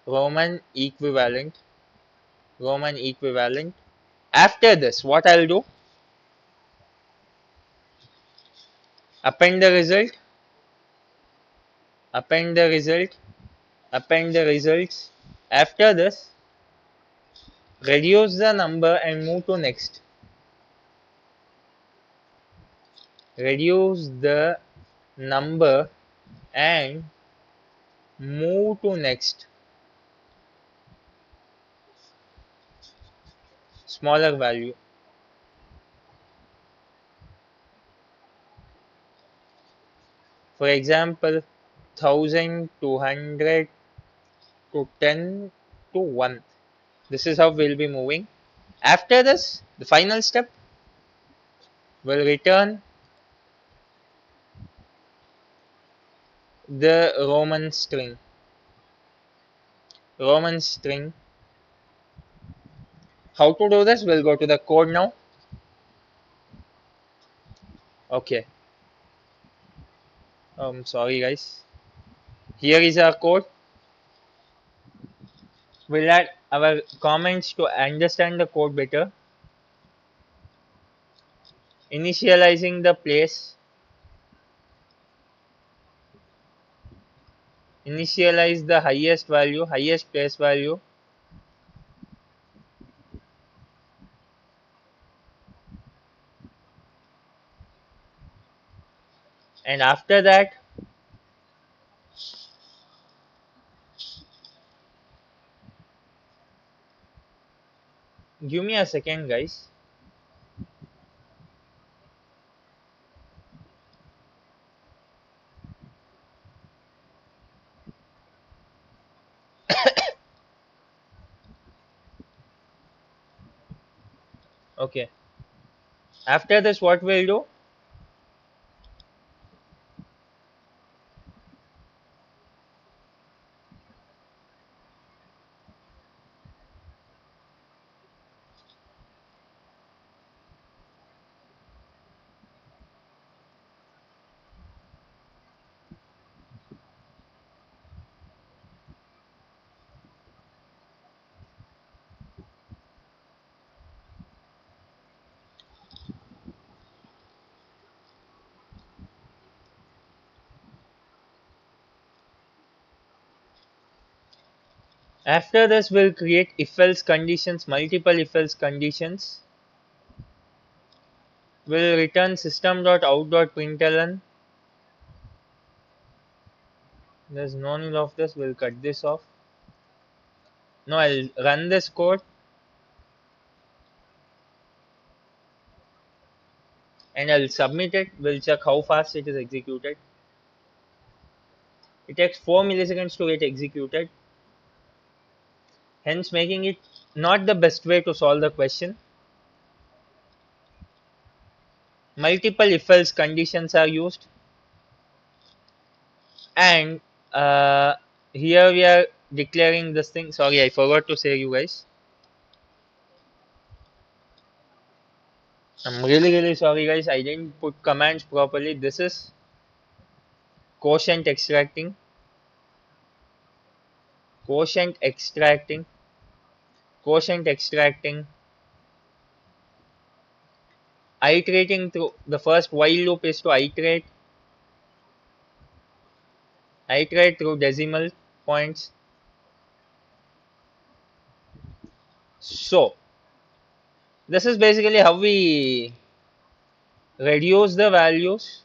Roman equivalent. Roman equivalent. After this, what I'll do? Append the result. Append the result. Append the results. After this, reduce the number and move to next. Reduce the number and move to next. Smaller value. For example, 1200 to 10 to 1. This is how we'll be moving. After this, the final step will return the Roman string. Roman string. How to do this? We'll go to the code now. Okay. Sorry guys. Here is our code. We'll add our comments to understand the code better. Initializing the place. Initialize the highest value, highest place value. And after that, give me a second guys. Okay. After this, what we'll do? After this, we'll create if-else conditions, multiple if-else conditions. We'll return system.out.println. There's no need of this. We'll cut this off. Now I'll run this code and I'll submit it. We'll check how fast it is executed. It takes 4 milliseconds to get executed, hence making it not the best way to solve the question. Multiple if-else conditions are used, and uh, here we are declaring this thing. Sorry, I forgot to say you guys. I'm really sorry guys, I didn't put commands properly. This is quotient extracting, quotient extracting, quotient extracting, iterating through. The first while loop is to iterate through decimal points. So this is basically how we reduce the values,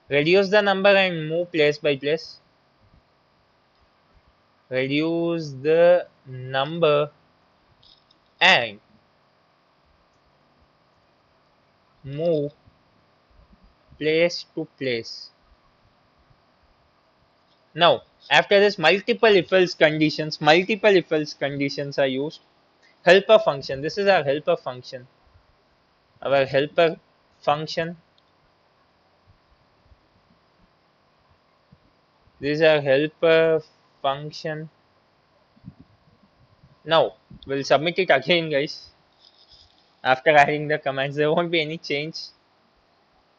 reduce the number and move place by place, reduce the number and move place to place. Now, after this, multiple if else conditions are used. Helper function, this is our helper function. Our helper function, this is our helper function. Now, we'll submit it again, guys. After adding the commands, there won't be any change.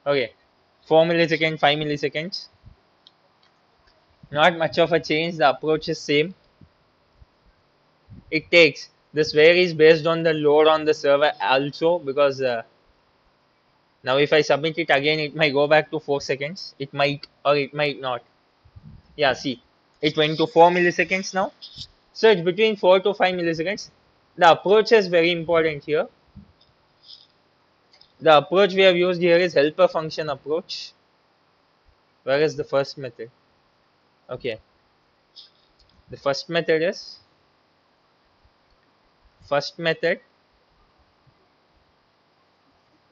Okay, 4 milliseconds, 5 milliseconds. Not much of a change, the approach is same. It takes, this varies based on the load on the server also, because now if I submit it again, it might go back to 4 seconds. It might or it might not. Yeah, see, it went to 4 milliseconds now. So it's between 4 to 5 milliseconds. The approach is very important here. The approach we have used here is helper function approach. Where is the first method? Okay, the first method is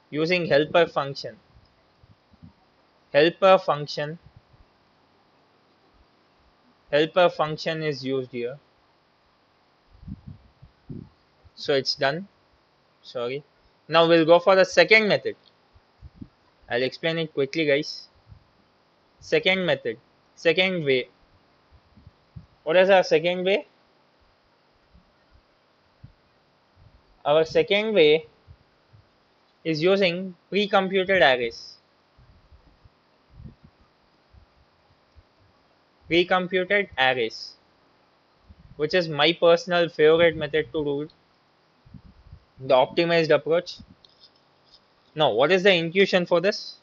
using helper function. Helper function is used here. So it's done. Sorry. Now we'll go for the second method. I'll explain it quickly, guys. Second method, second way. What is our second way? Our second way is using pre-computed arrays. Pre-computed arrays, which is my personal favorite method to do the optimized approach. Now, what is the intuition for this?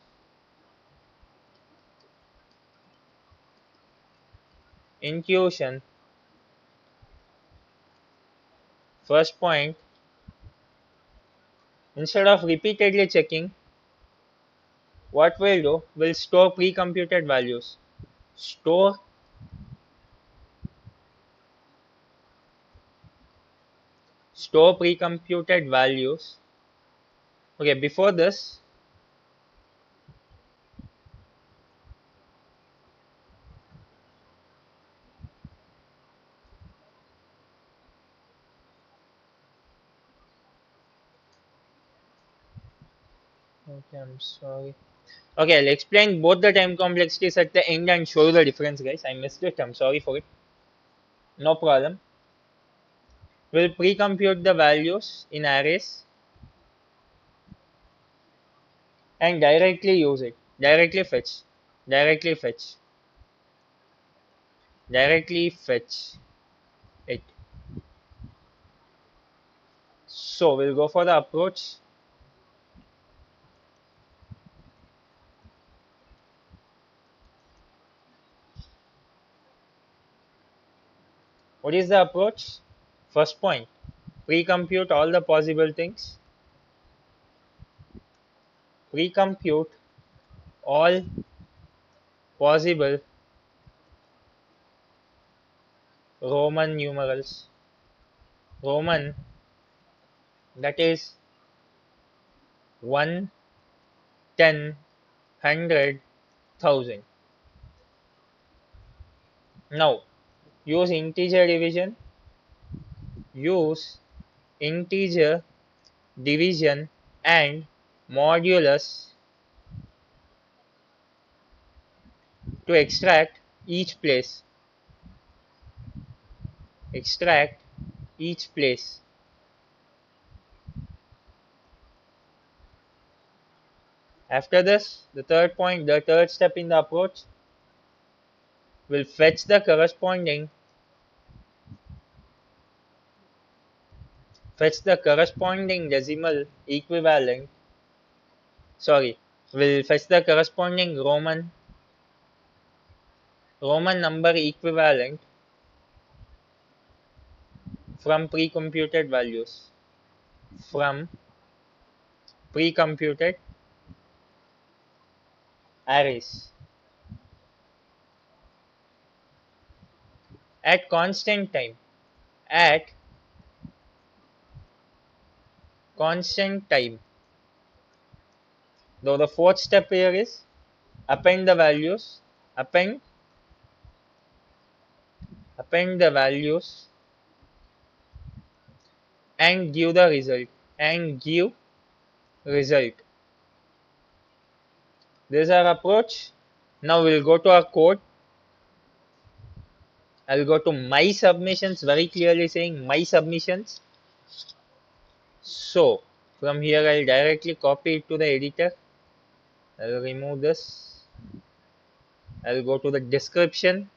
Intuition. First point, instead of repeatedly checking, what we'll do, we'll store pre-computed values. Store pre-computed values. Okay, before this, okay, I'm sorry. Okay, I'll explain both the time complexities at the end and show you the difference, guys. I missed it. I'm sorry for it. No problem. We'll pre-compute the values in arrays and directly use it. Directly fetch. Directly fetch. Directly fetch it. So we'll go for the approach. What is the approach? First point, pre-compute all the possible things. Pre-compute all possible Roman numerals. Roman, that is 1 10, 100, 1000. Now use integer division. Use integer division and modulus to extract each place. Extract each place. After this, the third step in the approach will fetch the corresponding decimal equivalent. Sorry, will fetch the corresponding Roman number equivalent from pre-computed values. From pre-computed arrays at constant time. At constant time. Though the fourth step here is append the values. Append the values and give the result. And give result. This is our approach. Now we'll go to our code. I'll go to my submissions, very clearly saying my submissions. So from here I'll directly copy it to the editor. I'll remove this. I'll go to the description.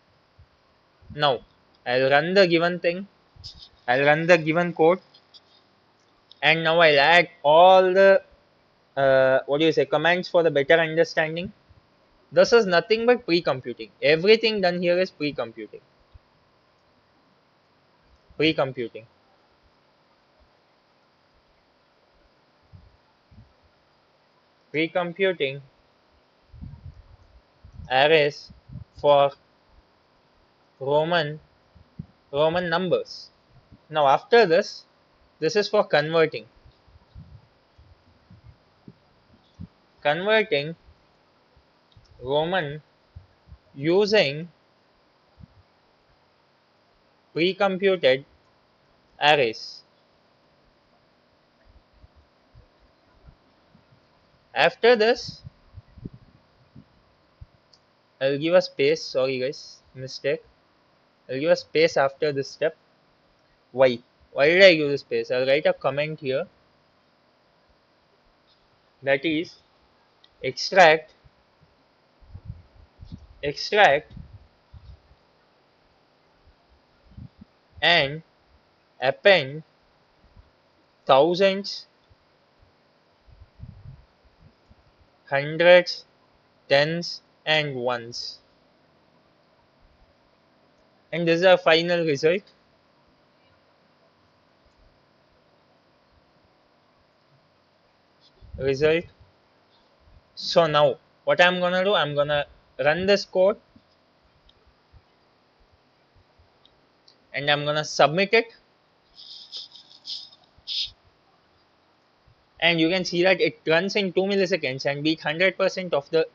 Now I'll run the given thing. I'll run the given code, and now I'll add all the commands for the better understanding. This is nothing but pre-computing. Everything done here is pre-computing. Pre-computing. Pre-computing arrays for Roman numbers. Now after this is for converting Roman using pre-computed arrays. After this, I'll give a space. Sorry guys, mistake. I'll give a space after this step. Why? Why did I give the space? I'll write a comment here. That is extract and append thousands, hundreds, tens, and ones. And this is our final result. So now what I'm gonna do, I'm gonna run this code and I'm gonna submit it, and you can see that it runs in 2 milliseconds and beat 100% of the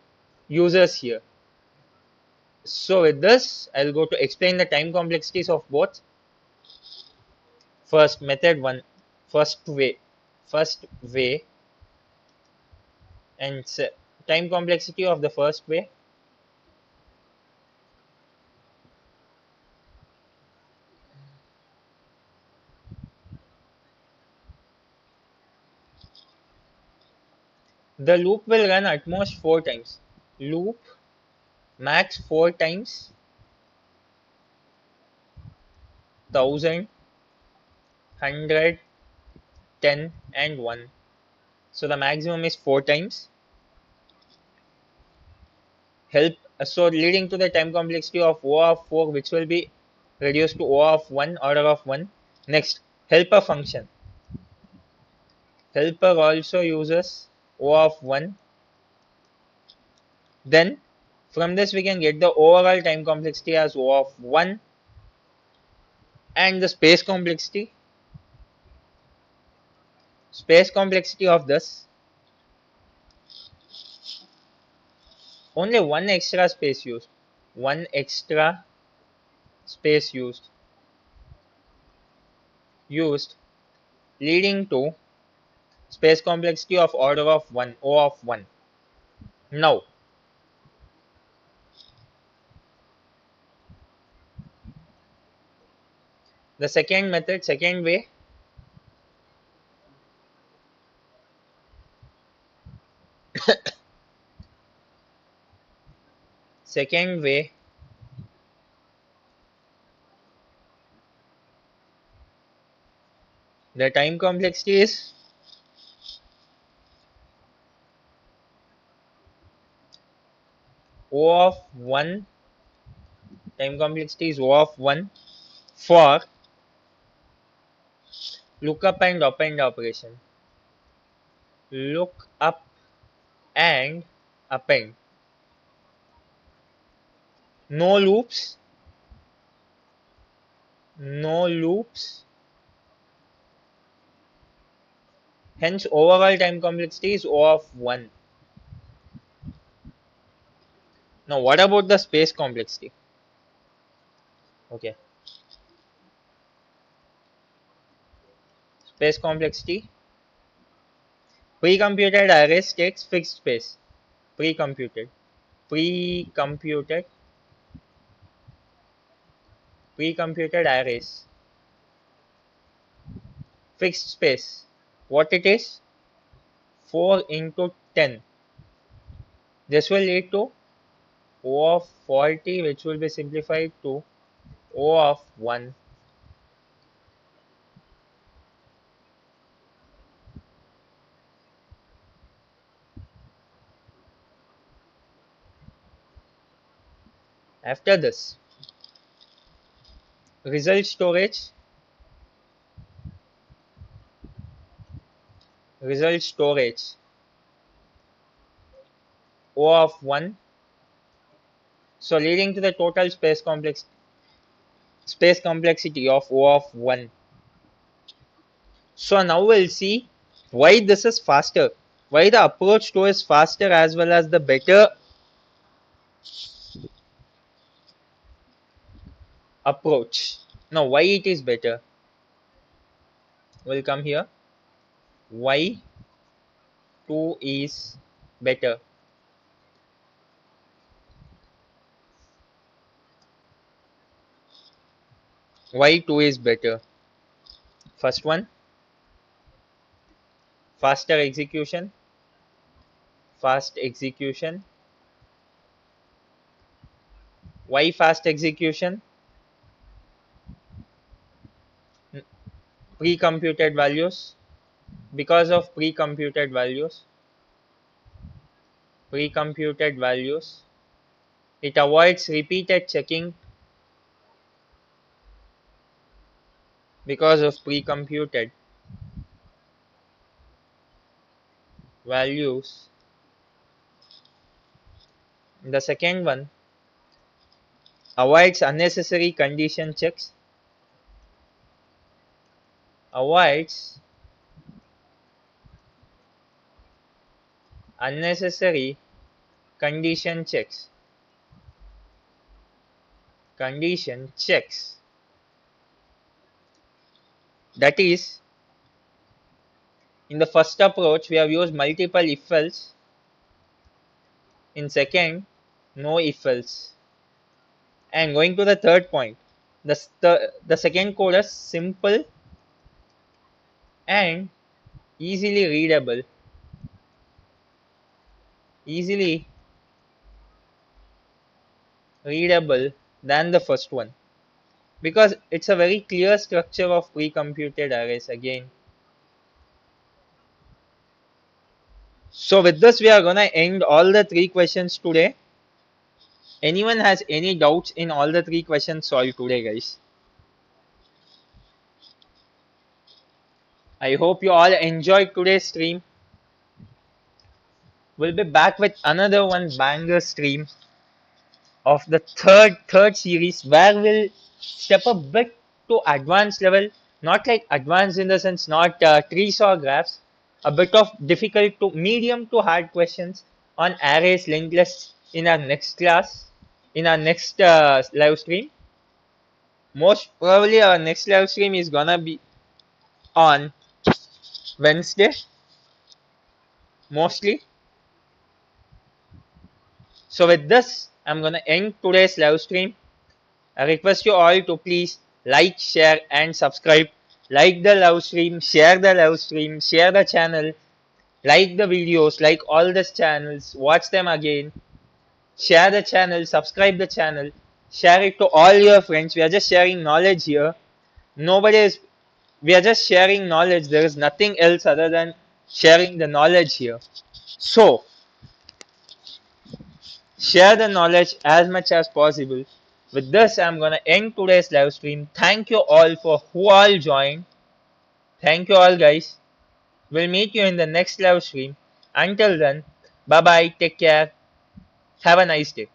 users here. So with this, I'll go to explain the time complexities of both. First way and time complexity of the first way. The loop will run at most 4 times. Loop max 4 times, 1000, 100, 10, and 1. So the maximum is 4 times. So leading to the time complexity of O of 4, which will be reduced to O of 1, order of 1. Next, helper function. Helper also uses O of 1. Then from this we can get the overall time complexity as O of 1, and the space complexity of this Only one extra space used. One extra space used, leading to space complexity of order of 1, O of 1. Now, the second method, second way, the time complexity is O of 1, time complexity is O of 1 for lookup and append operation. Look up and append. No loops, no loops. Hence, overall time complexity is O of 1. Now, what about the space complexity? Okay, space complexity. Pre-computed arrays takes fixed space. Pre-computed, pre-computed, pre-computed arrays, fixed space. What it is? 4 into 10. This will lead to O of 40, which will be simplified to O of 1. After this, result storage, result storage, O of 1. So leading to the total space complexity of O of 1. So now we'll see why this is faster, why the approach to is faster as well as the better approach. Now why it is better? We'll come here. Why 2 is better? Why 2 is better? First one, faster execution. Fast execution. Why fast execution? Pre-computed values. Because of pre-computed values. Pre-computed values. It avoids repeated checking because of pre-computed values. The second one, avoids unnecessary condition checks. Avoids unnecessary condition checks. Condition checks. That is, in the first approach, we have used multiple if else. In second, no if else. And going to the third point, the second code is simple and easily readable. Easily readable than the first one, because it's a very clear structure of pre-computed arrays again. So with this, we are gonna end all the 3 questions today. Anyone has any doubts in all the 3 questions solved today, guys? I hope you all enjoyed today's stream. We'll be back with another one banger stream of the third series, where we'll step a bit to advanced level, not like advanced in the sense not trees or graphs, a bit of difficult to medium to hard questions on arrays, linked lists, in our next class, in our next live stream. Most probably our next live stream is gonna be on Wednesday, mostly. So with this, I'm gonna end today's live stream. I request you all to please like, share, and subscribe. Like the live stream, share the live stream, share the channel, like the videos, like all these channels, watch them again, share the channel, subscribe the channel, share it to all your friends. We are just sharing knowledge here. Nobody is, we are just sharing knowledge. There is nothing else other than sharing the knowledge here. So, share the knowledge as much as possible. With this, I'm gonna end today's live stream. Thank you all for who all joined. Thank you all, guys. We'll meet you in the next live stream. Until then, bye bye, take care, have a nice day.